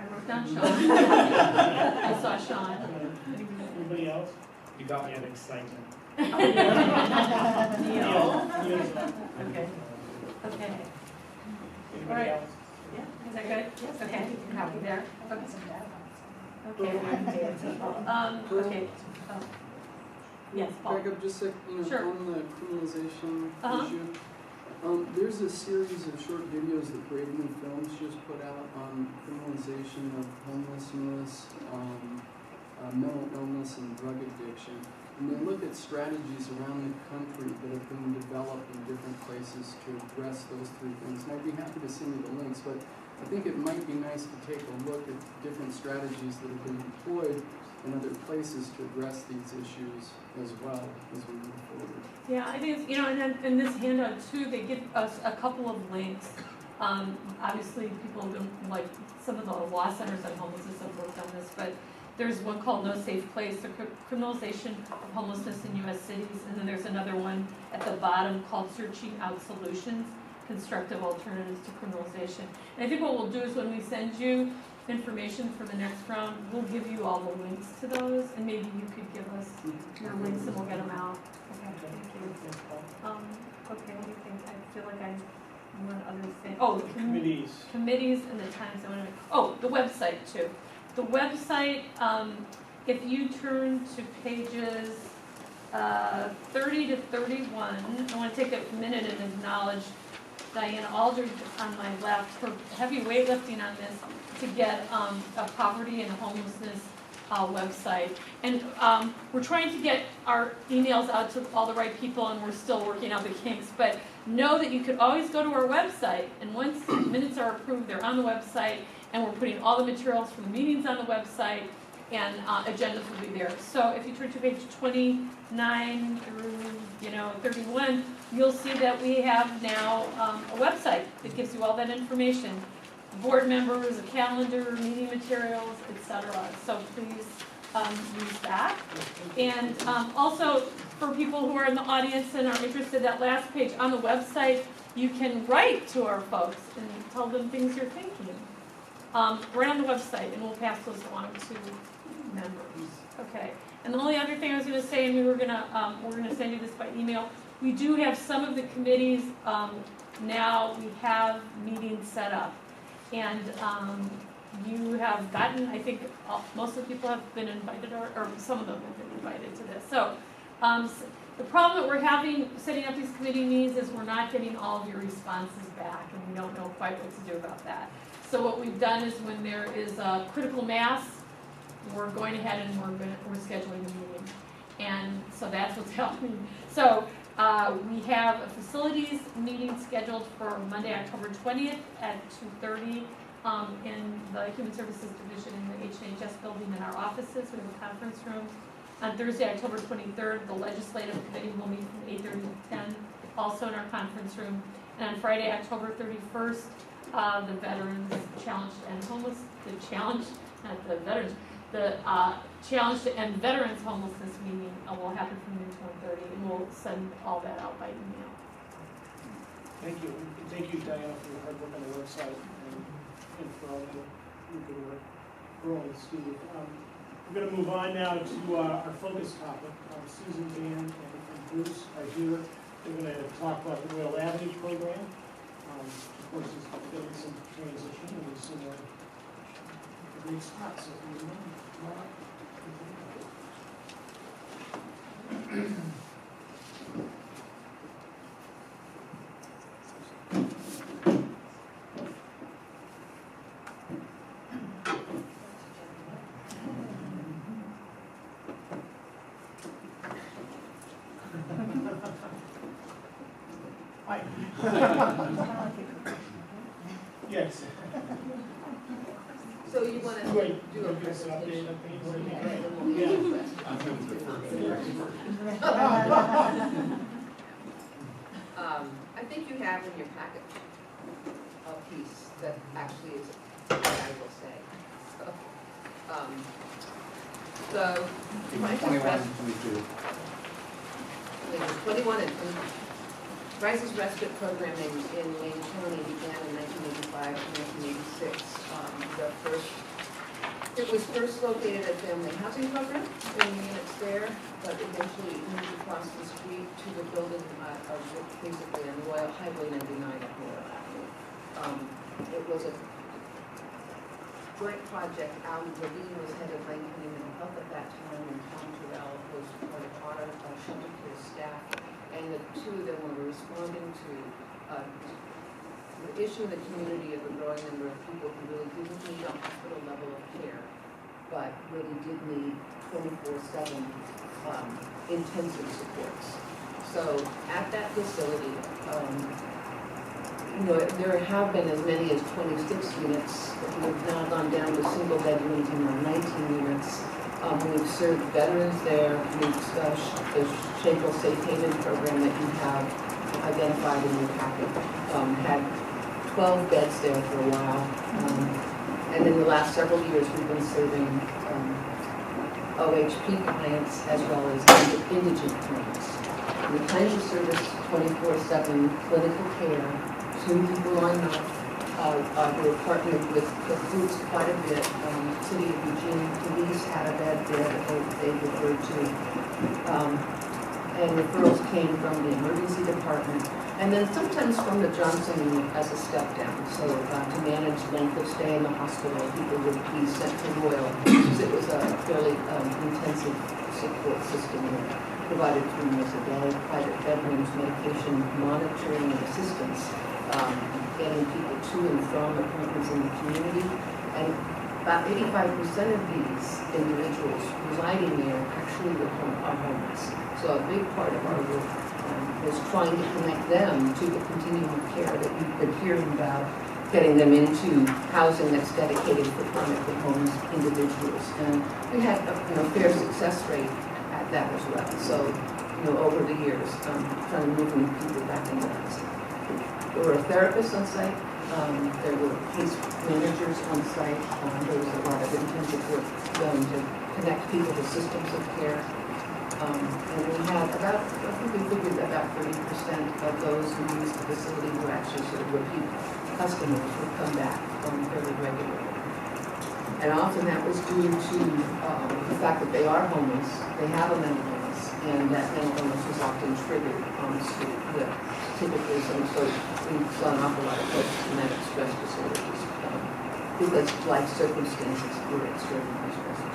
I wrote down Sean. I saw Sean. Anybody else? You got me at excitement. Neil. Okay. Okay. All right. Yeah. Is that good? Yes. Okay. You're happy there? Okay. Okay. Yes, Paul. Back up just a sec, Sure. on the criminalization Uh-huh. issue. There's a series of short videos that Braden Films just put out on criminalization of homelessness, mental illness, and drug addiction. And they look at strategies around the country that have been developed in different places to address those three things. And I'd be happy to send you the links, but I think it might be nice to take a look at different strategies that have been employed in other places to address these issues as well as we move forward. Yeah, I think it's, and then in this handout too, they give us a couple of links. Obviously, people don't like some of the law centers on homelessness have worked on this, but there's one called No Safe Place, the criminalization of homelessness in U.S. cities, and then there's another one at the bottom called Searching Out Solutions, Constructive Alternatives to Criminalization. And I think what we'll do is when we send you information for the next round, we'll give you all the links to those, and maybe you could give us your links and we'll get them out. Okay, thank you. Okay, what do you think? I feel like I want other things. Oh, the Committees. Committees and the times I want to make. Oh, the website too. The website, if you turn to pages 30 to 31, I want to take a minute and acknowledge Diana Aldridge on my left, her heavy weightlifting on this to get a poverty and homelessness website. And we're trying to get our emails out to all the right people, and we're still working out the kinks. But know that you could always go to our website, and once minutes are approved, they're on the website, and we're putting all the materials for the meetings on the website, and agendas will be there. So if you turn to page 29 through 31, you'll see that we have now a website that gives you all that information. Board members, a calendar, meeting materials, etc. So please use that. And also, for people who are in the audience and are interested, that last page on the website, you can write to our folks and tell them things you're thinking. Right on the website, and we'll pass those along to members. Okay. And the only other thing I was going to say, and we're going to send you this by email. We do have some of the committees now. We have meetings set up. And you have gotten, I think, most of the people have been invited, or some of them have been invited to this. So the problem that we're having setting up these committee meetings is we're not getting all of your responses back, and we don't know quite what to do about that. So what we've done is when there is a critical mass, we're going ahead and we're scheduling a meeting. And so that's what's happening. So we have a facilities meeting scheduled for Monday, October 20th at 2:30 in the Human Services Division in the H&HS building in our offices. We have a conference room. On Thursday, October 23rd, the Legislative Committee will meet from 8:30 to 10, also in our conference room. And on Friday, October 31st, the Veterans Challenge to End Homeless, the Challenge to End Veterans Homelessness meeting will happen from noon to 1:30, and we'll send all that out by email. Thank you. And thank you, Diana, for your hard work on the website and for all your good work. We're all Steve. We're going to move on now to our focus topic. Susan, Dan, and Bruce are here. They're going to talk about the Royal Avenue program. Of course, it's getting some transition, and it's in a great spot. So if you want, come on up. Hi. Yes. So you want to do a presentation? I think you have in your packet a piece that actually is what I will say. So, 21 and Crisis Respite Programming in Wayne County began in 1985 and 1986. It was first located at Family Housing Program in the units there, but eventually it moved across the street to the building basically on Royal Highway 99 at Royal Avenue. It was a great project. Al Levine was head of Lane County Mental Health at that time, and Tom Terrell was part of our shelter care staff. And the two of them were responding to the issue in the community of a growing number of people who really didn't need a hospital level of care, but really did need 24/7 intensive supports. So at that facility, there have been as many as 26 units. We've now gone down to single bedrooms and now 19 units. We've served veterans there. We've the Shameful Safe Haven program that you have identified in your packet had 12 beds there for a while. And in the last several years, we've been serving OHP clients as well as indigent clients. We plan to service 24/7 clinical care. 2 people on we're partnered with the groups quite a bit. City of Eugene Police had a bed there that they referred to. And referrals came from the emergency department, and then sometimes from the Johnson unit as a step down. So to manage length of stay in the hospital, people would be sent to Royal, because it was a fairly intensive support system there. Provided 3 meals a day, private bedrooms, medication monitoring and assistance, getting people to and from appointments in the community. And about 85% of these individuals residing there actually are homeless. So a big part of our work is trying to connect them to the continuum of care that we've been hearing about, getting them into housing that's dedicated for chronically homeless individuals. And we had a fair success rate at that as well. So, over the years, trying to move people back into housing. There were therapists on site. There were case managers on site. There was a lot of intensive work done to connect people to systems of care. And we had I think we figured about 30% of those who used the facility were actually sort of repeat customers who come back fairly regularly. And often that was due to the fact that they are homeless, they have a mental illness, and that mental illness was often triggered on the street. Typically, we saw an awful lot of post-traumatic stress disorders because life circumstances were extraordinarily stressful.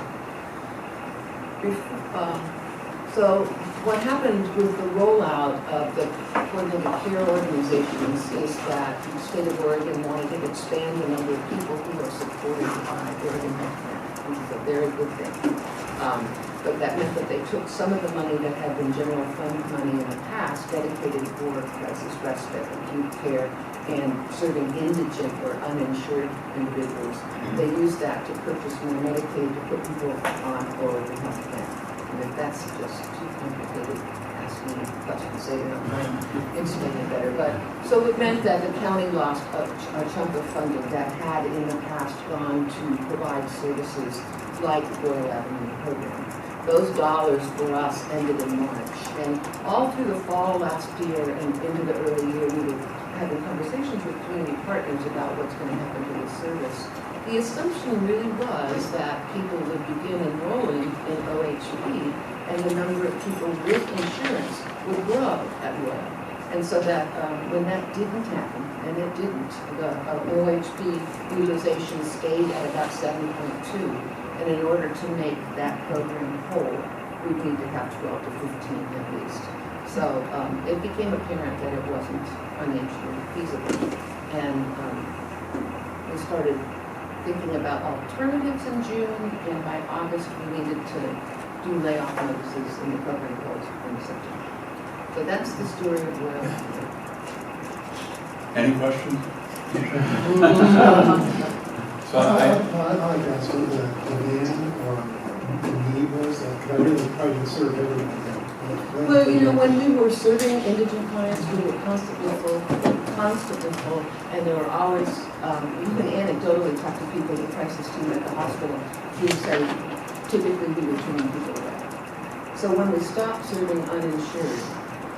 So what happened with the rollout of the coordinated care organizations is that the state of Oregon wanted to expand the number of people who are supported by Oregon Health Plan, which is a very good thing. But that meant that they took some of the money that had been general fund money in the past dedicated for crisis respite, acute care, and serving indigent or uninsured individuals. They used that to purchase more Medicaid to put people on lower health plan. And if that's just too complicated, ask me questions later, I'll try and explain it better. But so it meant that the county lost a chunk of funding that had in the past gone to provide services like the Royal Avenue program. Those dollars for us ended in March. And all through the fall last year and into the early year, we were having conversations with community partners about what's going to happen to this service. The assumption really was that people would begin enrolling in OHP and the number of people with insurance would grow at Royal. And so that when that didn't happen, and it didn't, the OHP utilization stayed at about 7.2. And in order to make that program whole, we need to have 12 to 15 at least. So it became apparent that it wasn't financially feasible. And we started thinking about alternatives in June, and by August we needed to do layoff notices in the program closed in September. So that's the story of Royal. Any questions? So I'd like to ask what the demand or the need was, because I really tried to serve everyone. Well, you know, when we were serving indigent clients, we were constantly full, and there were always, you can anecdotally talk to people, the crisis team at the hospital, who say, typically we were turning people away. So when we stopped serving uninsured,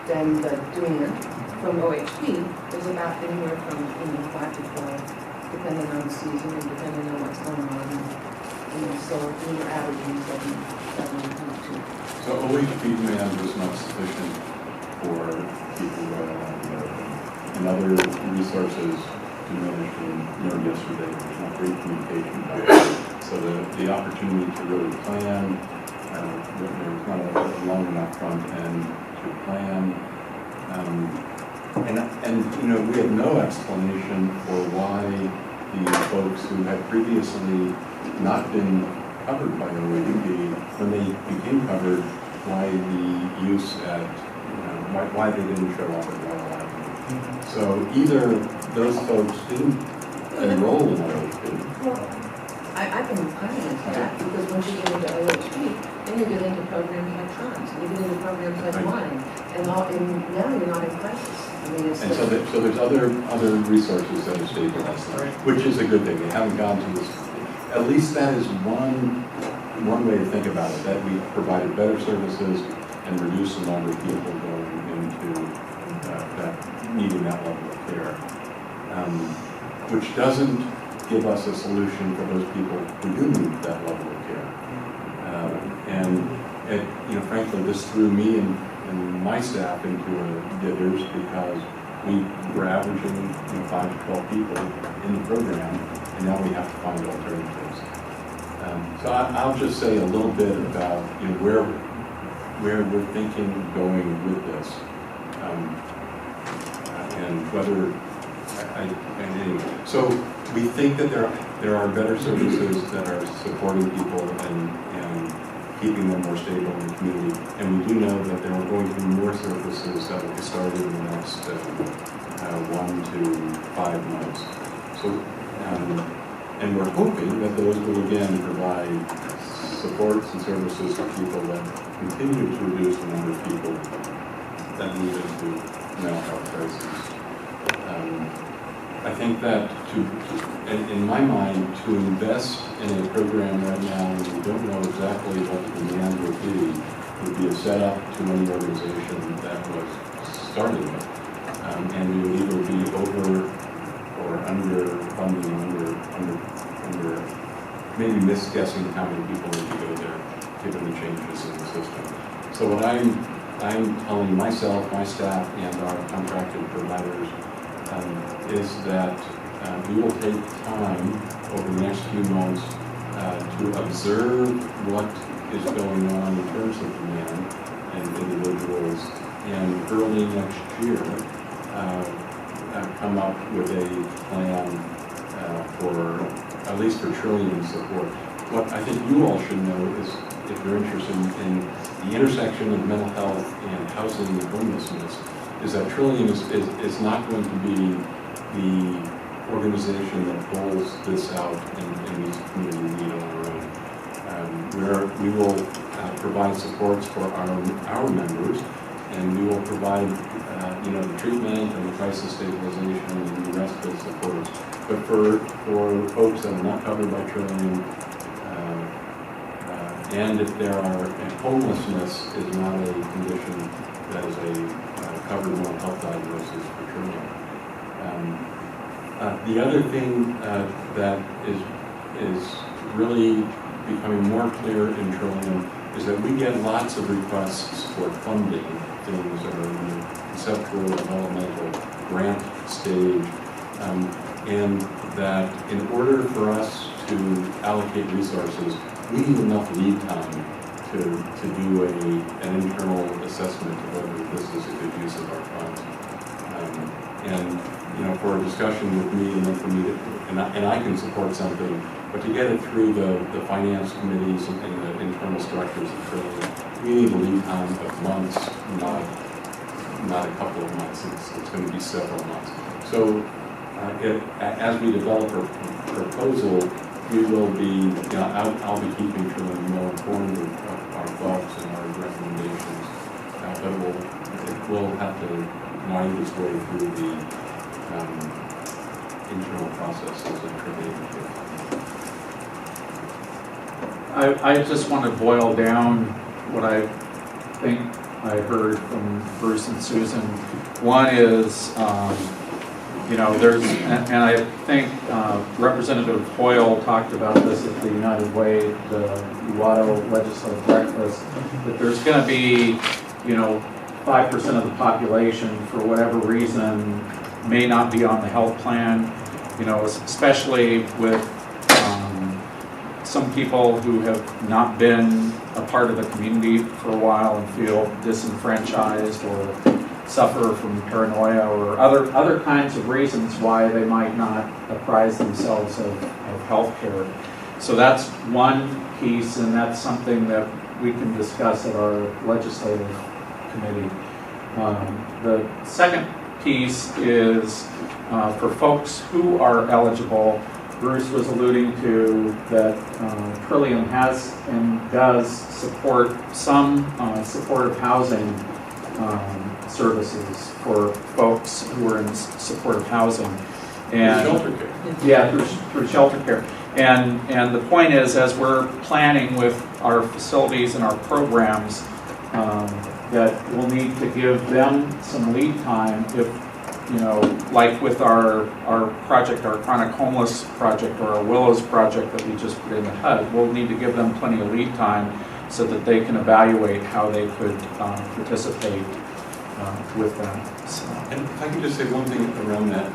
then the demand from OHP was about anywhere from 5 to 12. Depending on the season and depending on what's going on. So we were averaging 7.2. So OHP demand was not sufficient for people right along the road. And other resources diminished, and yesterday there was not great communication about it. So the opportunity to really plan, there was not a long enough front end to plan. And we had no explanation for why the folks who had previously not been covered by OHP, when they became covered, why the use at, why they didn't show up at Royal Avenue. So either those folks didn't enroll in OHP. Well, I can answer that, because once you get into OHP, then you get into programs like Trans, and you get into programs like mine, and now you're not in crisis. I mean, it's and so there's other resources that are stabilized, which is a good thing. They haven't gone to this. At least that is one way to think about it. That we provided better services and reduced the number of people going into that needing that level of care, which doesn't give us a solution for those people who do need that level of care. Frankly, this threw me and my staff into a dithers, because we were averaging 5 to 12 people in the program, and now we have to find alternatives. So I'll just say a little bit about where we're thinking of going with this, and whether. Anyway, so we think that there are better services that are supporting people and keeping them more stable in the community. And we do know that there are going to be more services that will be started in the next 1 to 5 months. So, and we're hoping that those will again provide supports and services to people that continue to reduce the number of people that move into mental health crises. I think that in my mind, to invest in a program right now when we don't know exactly what the demand would be a setup to any organization that was starting it. And we would either be over or under funding, under maybe misguessing how many people need to go there, given the changes in the system. So what I'm telling myself, my staff, and our contracted providers is that we will take time over the next few months to observe what is going on in terms of demand and individuals, and early next year come up with a plan for, at least for trillion support. What I think you all should know is if you're interested in the intersection of mental health and housing and homelessness, is that Trillium is not going to be the organization that pulls this out and meets community need on our own. Where we will provide supports for our members, and we will provide the treatment and the crisis stabilization and the rest of the supports. But for folks that are not covered by Trillium, and if there are, and homelessness is not a condition that is a covered mental health diagnosis for Trillium. The other thing that is really becoming more clear in Trillium is that we get lots of requests for funding, things that are in the conceptual, developmental, grant stage, and that in order for us to allocate resources, we need enough lead time to do an internal assessment of whether this is a good use of our funds. For a discussion with me, and then for me to, and I can support something, but to get it through the finance committees and the internal structures of Trillium, we need a lead time of months, not a couple of months. It's going to be several months. So as we develop our proposal, we will be, I'll be keeping Trillium well informed of our thoughts and our recommendations, but it will have to wind its way through the internal processes of Trillium. I just want to boil down what I think I heard from Bruce and Susan. One is, there's, and I think Representative Hoyle talked about this at the United Way, the Uwato legislative breakfast, that there's going to be, 5% of the population, for whatever reason, may not be on the health plan, especially with some people who have not been a part of the community for a while and feel disenfranchised or suffer from paranoia or other kinds of reasons why they might not apprise themselves of health care. So that's one piece, and that's something that we can discuss at our legislative committee. The second piece is for folks who are eligible. Bruce was alluding to that Trillium has and does support some supportive housing services for folks who are in supportive housing. And shelter care. Yeah, through shelter care. And the point is, as we're planning with our facilities and our programs, that we'll need to give them some lead time if, like with our project, our chronic homeless project, or our Willows project that we just put in the HUD, we'll need to give them plenty of lead time so that they can evaluate how they could participate with that. So. And if I could just say one thing around that.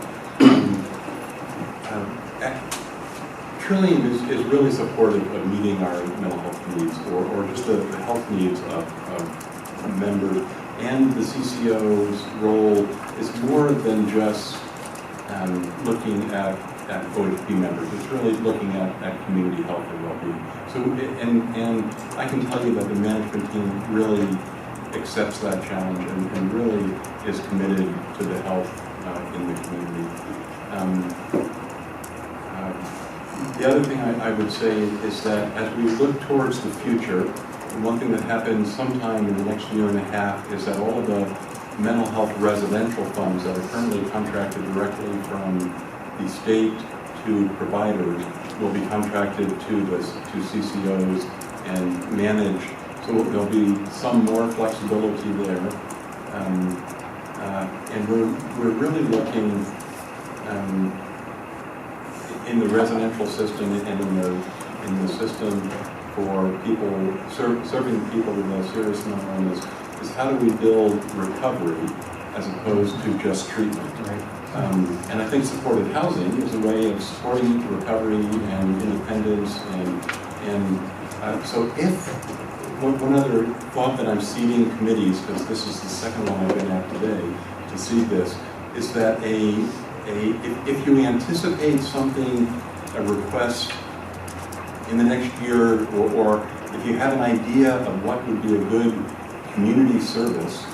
Trillium is really supportive of meeting our mental health needs, or just the health needs of members. And the CCO's role is more than just looking at OHP members. It's really looking at community health and well-being. So, and I can tell you that the management team really accepts that challenge and really is committed to the health in the community. The other thing I would say is that as we look towards the future, one thing that happens sometime in the next year and a half is that all of the mental health residential funds that are currently contracted directly from the state to providers will be contracted to CCOs and managed. So there'll be some more flexibility there. And we're really looking in the residential system and in the system for people, serving people with a serious mental illness, is how do we build recovery as opposed to just treatment. Right. And I think supported housing is a way of supporting recovery and independence. And so if, one other thought that I'm seeding committees, because this is the second one I've been at today to see this, is that if you anticipate something, a request in the next year, or if you have an idea of what would be a good community service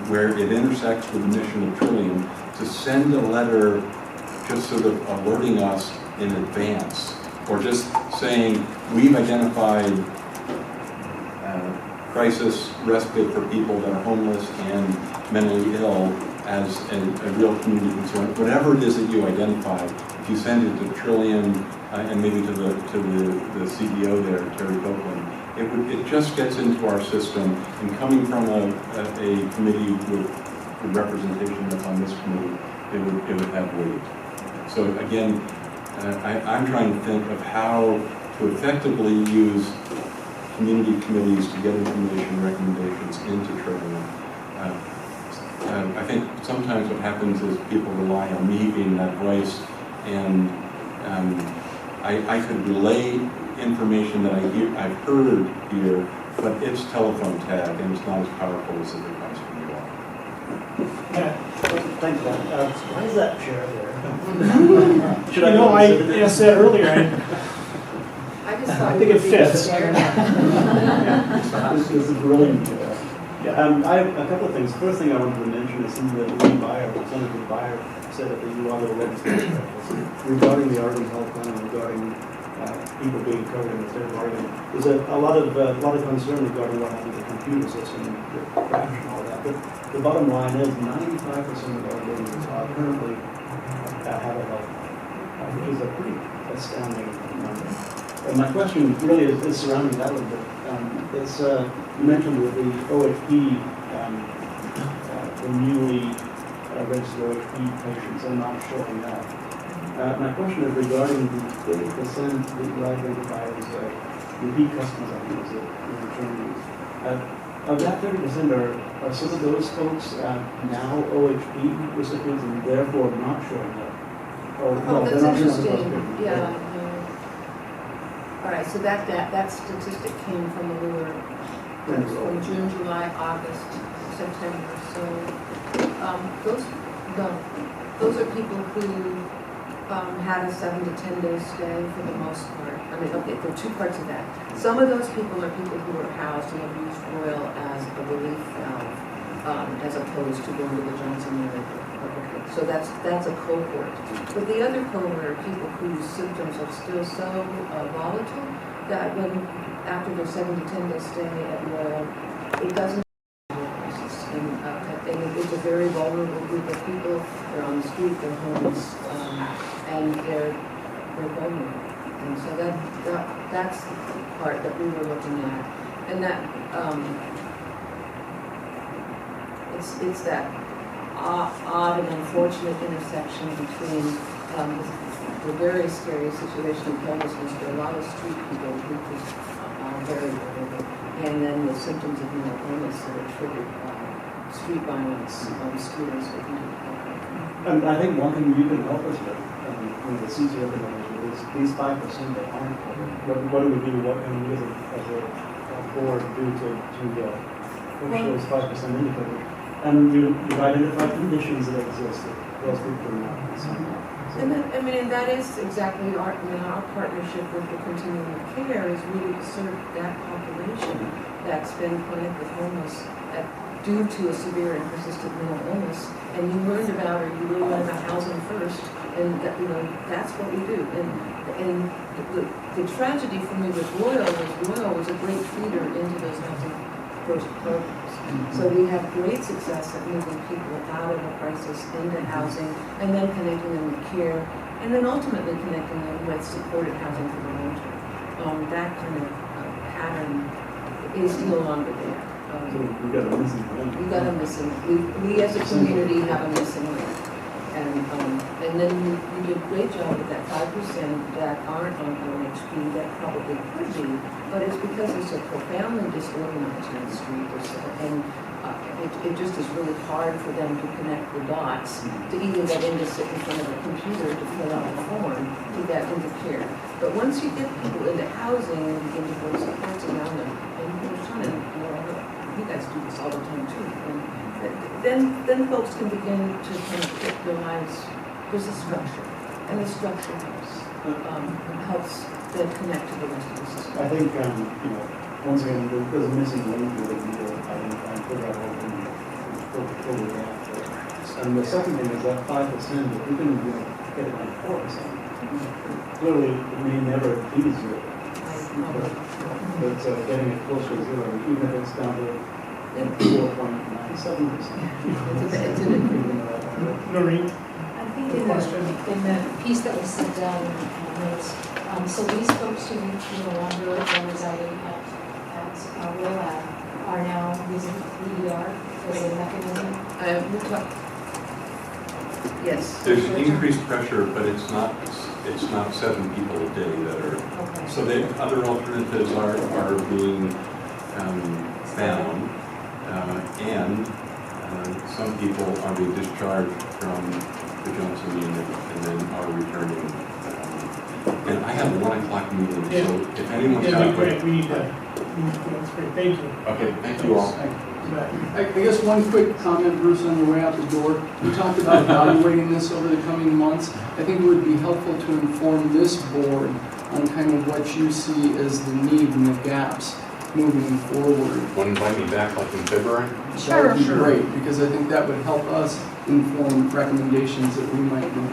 where it intersects with the mission of Trillium, to send a letter just sort of alerting us in advance, or just saying, we've identified crisis respite for people that are homeless and mentally ill as a real community concern. Whatever it is that you identify, if you send it to Trillium and maybe to the CEO there, Terry Copeland, it just gets into our system, and coming from a committee with the representation that's on this committee, it would have weight. So again, I'm trying to think of how to effectively use community committees to get information recommendations into Trillium. I think sometimes what happens is people rely on me being that voice, and I could relay information that I've heard here, but it's telephone tag and it's not as powerful as it comes from you all. Yeah, thank you. Why is that chair there? Should I know? I said earlier, I think it fits. This is a brilliant chair. Yeah, I have a couple of things. First thing I wanted to mention is something that Lee Byer, Representative Byer, said at the UARO legislative regarding the Oregon Health Plan and regarding people being covered in the state of Oregon. There's a lot of concern regarding what happened to the computer system and the crash and all that. But the bottom line is 95% of Oregonians are currently have a health plan, which is a pretty astounding number. And my question really is surrounding that a little bit. You mentioned with the OHP, the newly registered OHP patients are not showing up. My question is regarding the 30% that you identify as repeat customers, I think is it, in the term. Of that 30%, are some of those folks now OHP recipients and therefore not showing up? Oh, that's interesting. Yeah. All right, so that statistic came from when we were from June, July, August, September. So those are people who had a 7 to 10 day stay for the most part. I mean, okay, there are two parts of that. Some of those people are people who are housed and have used Royal as a relief valve, as opposed to going to the Johnson Area. So that's a cohort. But the other cohort are people whose symptoms are still so volatile that when after their 7 to 10 day stay at Royal, it doesn't. And it's a very vulnerable group of people. They're on the street, they're homeless, and they're vulnerable. And so that's the part that we were looking at, and that it's that odd and unfortunate intersection between the very scary situation of homelessness for a lot of street people who are very vulnerable, and then the symptoms of mental illness that are triggered by street violence on streets. And I think one thing you can help us with, the CCO convention, is these 5% that aren't covered. What do we do? What can we as a board do to push those 5% into coverage? And you've identified conditions that exist that those people are not signed up. And that is exactly our partnership with the continuum of care is really to serve that population that's been plagued with homeless due to a severe and persistent mental illness. And you learned about, or you really learned about housing first, and that, that's what we do. And the tragedy for me with Royal was a great feeder into those housing first programs. So we have great success at moving people out of a crisis into housing, and then connecting them with care, and then ultimately connecting them with supported housing for the long term. That kind of pattern is no longer there. We've got a missing link. We've got a missing. We as a community have a missing link. And then we did a great job with that 5% that aren't on OHP that probably could be, but it's because they're so profoundly disorganized in the street, and it just is really hard for them to connect the dots to even get in to sit in front of a computer to fill out a form to get into care. But once you get people into housing and begin to build supports around them, and you're trying to, you guys do this all the time too. And then folks can begin to kind of get their lives. There's a structure, and the structure helps that connect to the rest of the system. I think, once again, there's a missing link here that we need to identify and figure out what we can fill the gap there. And the second thing is that 5%, if we can get it on 4%, clearly it may never be zero. But getting it closer to zero, even if it's down to 4.97%. It's an improvement. Noreen? I think in the piece that was sent down notes, so these folks who no longer are residing at Will Lab are now using EDR as a mechanism. Yes. There's increased pressure, but it's not 7 people a day that are, Okay. so the other alternatives are being found, and some people are being discharged from the Johnson unit and then are returning. And I have a 1 o'clock meeting, so if anyone's Yeah, got great, we need that. That's great, thank you. Okay, thank you all. I guess one quick comment, Bruce, on your way out the door. We talked about evaluating this over the coming months. I think it would be helpful to inform this board on kind of what you see as the need and the gaps moving forward. Want to invite me back like in February? That would be great, because I think that would help us inform recommendations that we might make.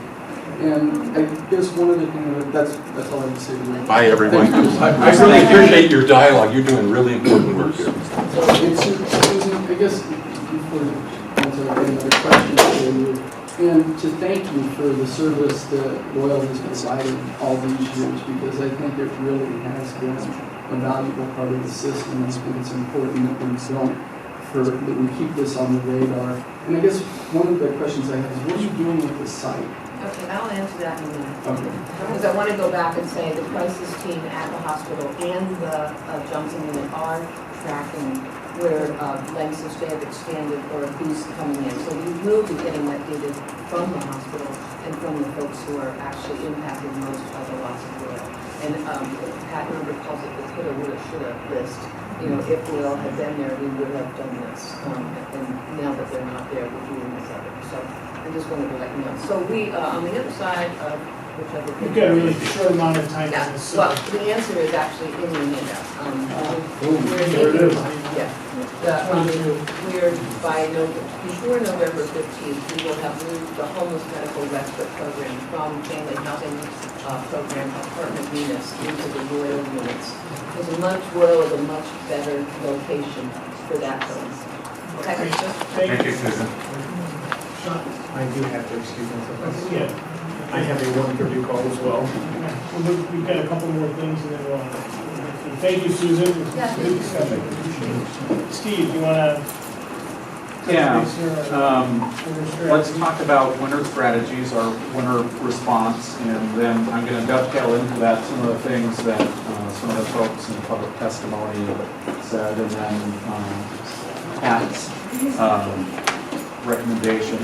And I guess one of the things, that's all I have to say to you. Bye, everyone. I really appreciate your dialogue. You're doing really important work here. Susan, I guess before another question for you, and to thank you for the service that Royal has provided all these years, because I think it really has been a valuable part of the system. I think it's important that we keep this on the radar. And I guess one of the questions I have is, what are you doing with the site? Okay, I'll answer that in a minute. Okay. Because I want to go back and say the crisis team at the hospital and the Johnson unit are tracking where lengths of stay have extended or who's coming in. So we will be getting that data from the hospital and from the folks who are actually impacted most by the loss of oil. And Pat Number calls it the coulda, woulda, shoulda list. If oil had been there, we would have done this. And now that they're not there, we're doing this other. So I just wanted to let you know. So we, on the other side of whichever. We've got a really short amount of time. Yeah, well, the answer is actually in the handout. We're before November 15th, we will have moved the homeless medical respite program from family housing program apartment units into the Royal units. Royal is a much better location for that purpose. Okay? Thank you, Susan. I do have to excuse myself. Yeah. I have a 1:30 call as well. We've got a couple more things and then we'll, thank you, Susan. It was a good discussion. Steve, you want to? Yeah, let's talk about winter strategies or winter response, and then I'm going to dovetail into that some of the things that some of the folks in the public testimony said, and then Pat's recommendation.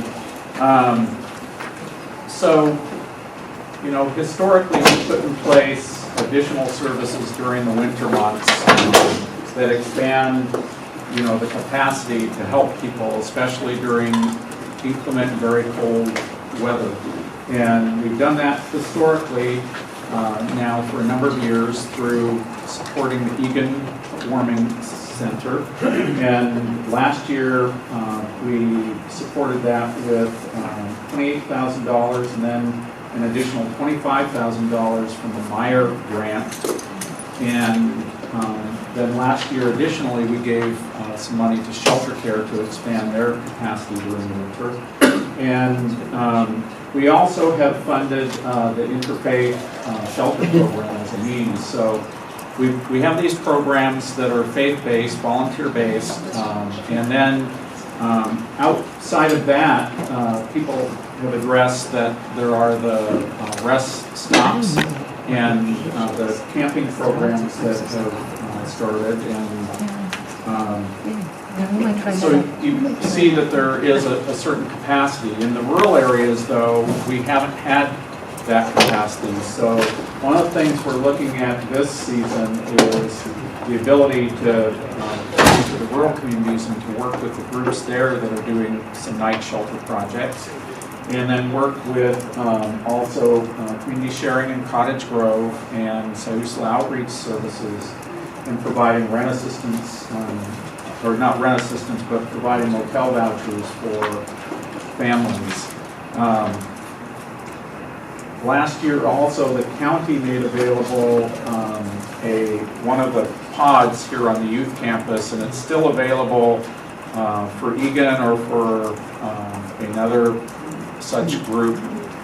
Historically, we put in place additional services during the winter months that expand the capacity to help people, especially during inclement and very cold weather. And we've done that historically now for a number of years through supporting the Egan Warming Center. And last year, we supported that with $28,000 and then an additional $25,000 from the Meyer grant. And then last year, additionally, we gave some money to Shelter Care to expand their capacity during the winter. And we also have funded the Interfaith Shelter Program as a means. So we have these programs that are faith-based, volunteer-based, and then outside of that, people have addressed that there are the rest stops and the camping programs that have started, and so you see that there is a certain capacity. In the rural areas, though, we haven't had that capacity. So one of the things we're looking at this season is the ability to into the rural communities and to work with the groups there that are doing some night shelter projects. And then work with also community sharing in Cottage Grove and Sayusla Outreach Services in providing rent assistance, or not rent assistance, but providing motel vouchers for families. Last year also, the county made available one of the pods here on the youth campus, and it's still available for Egan or for another such group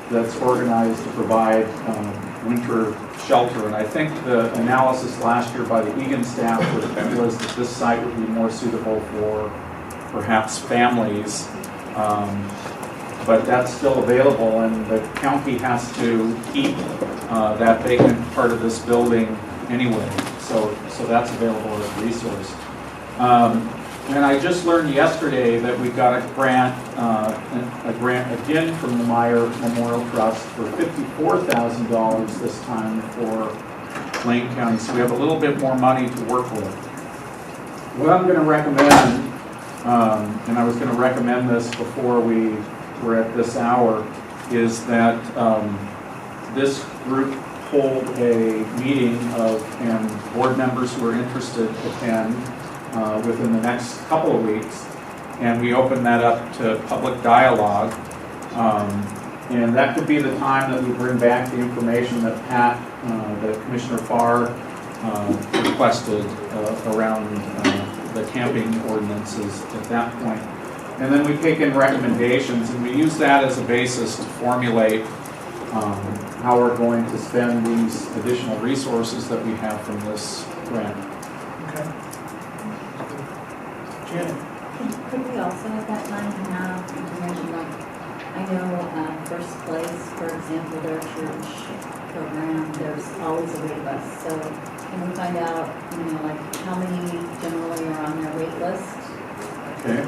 that's organized to provide winter shelter. And I think the analysis last year by the Egan staff was that this site would be more suitable for perhaps families. But that's still available, and the county has to keep that vacant part of this building anyway. So that's available as a resource. And I just learned yesterday that we got a grant again from the Meyer Memorial Trust for $54,000 this time for Lane County. So we have a little bit more money to work with. What I'm going to recommend, and I was going to recommend this before we're at this hour, is that this group hold a meeting and board members who are interested attend within the next couple of weeks, and we open that up to public dialogue. And that could be the time that we bring back the information that that Commissioner Farr requested around the camping ordinances at that point. And then we take in recommendations, and we use that as a basis to formulate how we're going to spend these additional resources that we have from this grant. Okay. Janet? Could we also at that time have information like, I know First Place, for example, their church program, there's always a wait list. So can we find out, like how many generally are on their wait list? Okay.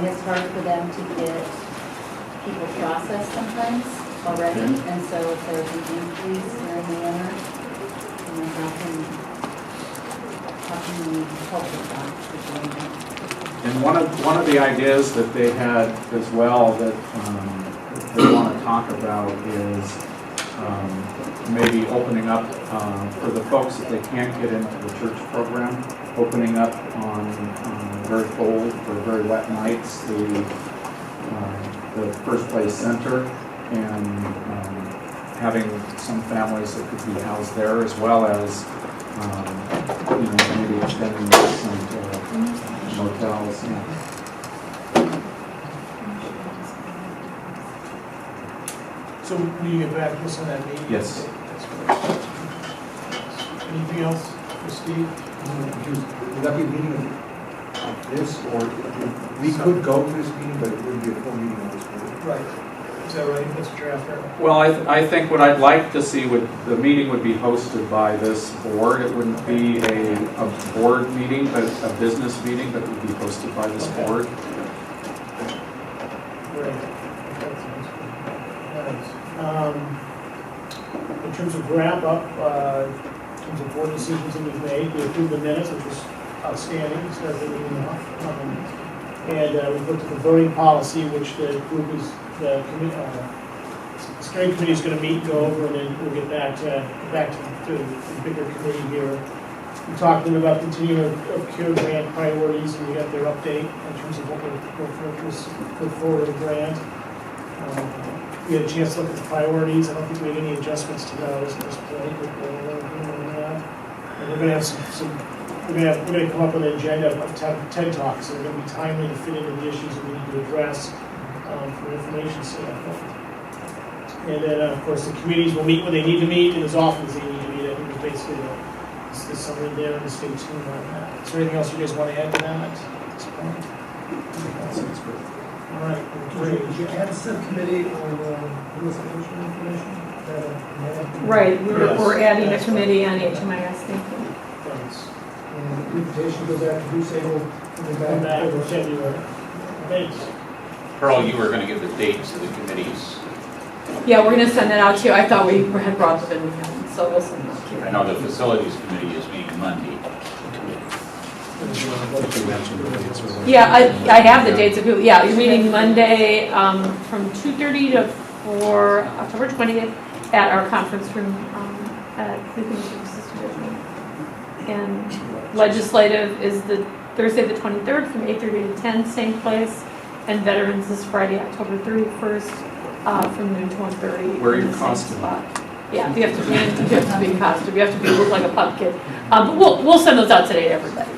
It's hard for them to get people processed sometimes already, and so if there's an increase during the winter, how can we help with that? And one of the ideas that they had as well that they want to talk about is maybe opening up for the folks that they can't get into the church program, opening up on very cold or very wet nights the First Place Center, and having some families that could be housed there, as well as maybe extending some to motels. So will you get back to us on that meeting? Yes. Anything else for Steve? Would that be a meeting of this, or we could go to this meeting, but it wouldn't be a full meeting of this board? Right. Is that right, Mr. Drafter? Well, I think what I'd like to see the meeting would be hosted by this board. It wouldn't be a board meeting, but a business meeting, but it would be hosted by this board. Great. In terms of wrap up, in terms of board decisions that we've made, we approved the minutes, which was outstanding, started the meeting off. And we've looked at the voting policy, which the group is, the steering committee is going to meet and go over, and then we'll get back to the bigger committee here. We talked to them about continuum of CURE grant priorities, and we got their update in terms of what we're put forward in the grant. We had a chance to look at the priorities. I don't think we made any adjustments to those at this point. And we're going to have we're going to come up with an agenda of TED Talks that are going to be timely to fit into the issues that we need to address from an information standpoint. And then, of course, the committees will meet when they need to meet and as often as they need to meet. I think it's basically the summary there, and stay tuned on that. Is there anything else you guys want to add to that at this point? All right. Did you add a subcommittee on homeless information? Right, we're adding a committee on HMIS, thank you. Thanks. And the invitation goes out to who's able to Come back in February. Thanks. Pearl, you were going to give the dates of the committees. Yeah, we're going to send that out to you. I thought we had brought them in, we haven't, so we'll send that to you. I know the facilities committee is meeting Monday. Yeah, I have the dates of who, yeah, you're meeting Monday from 2:30 to 4, October 20th, at our conference room at Cleveland Services Division. And legislative is the Thursday the 23rd from 8:30 to 10, same place. And veterans is Friday, October 31st from noon to 1:30. Wear in your the same costume. spot. Yeah, you have to be in costume, you have to look like a pumpkin. But we'll send those out today to everybody.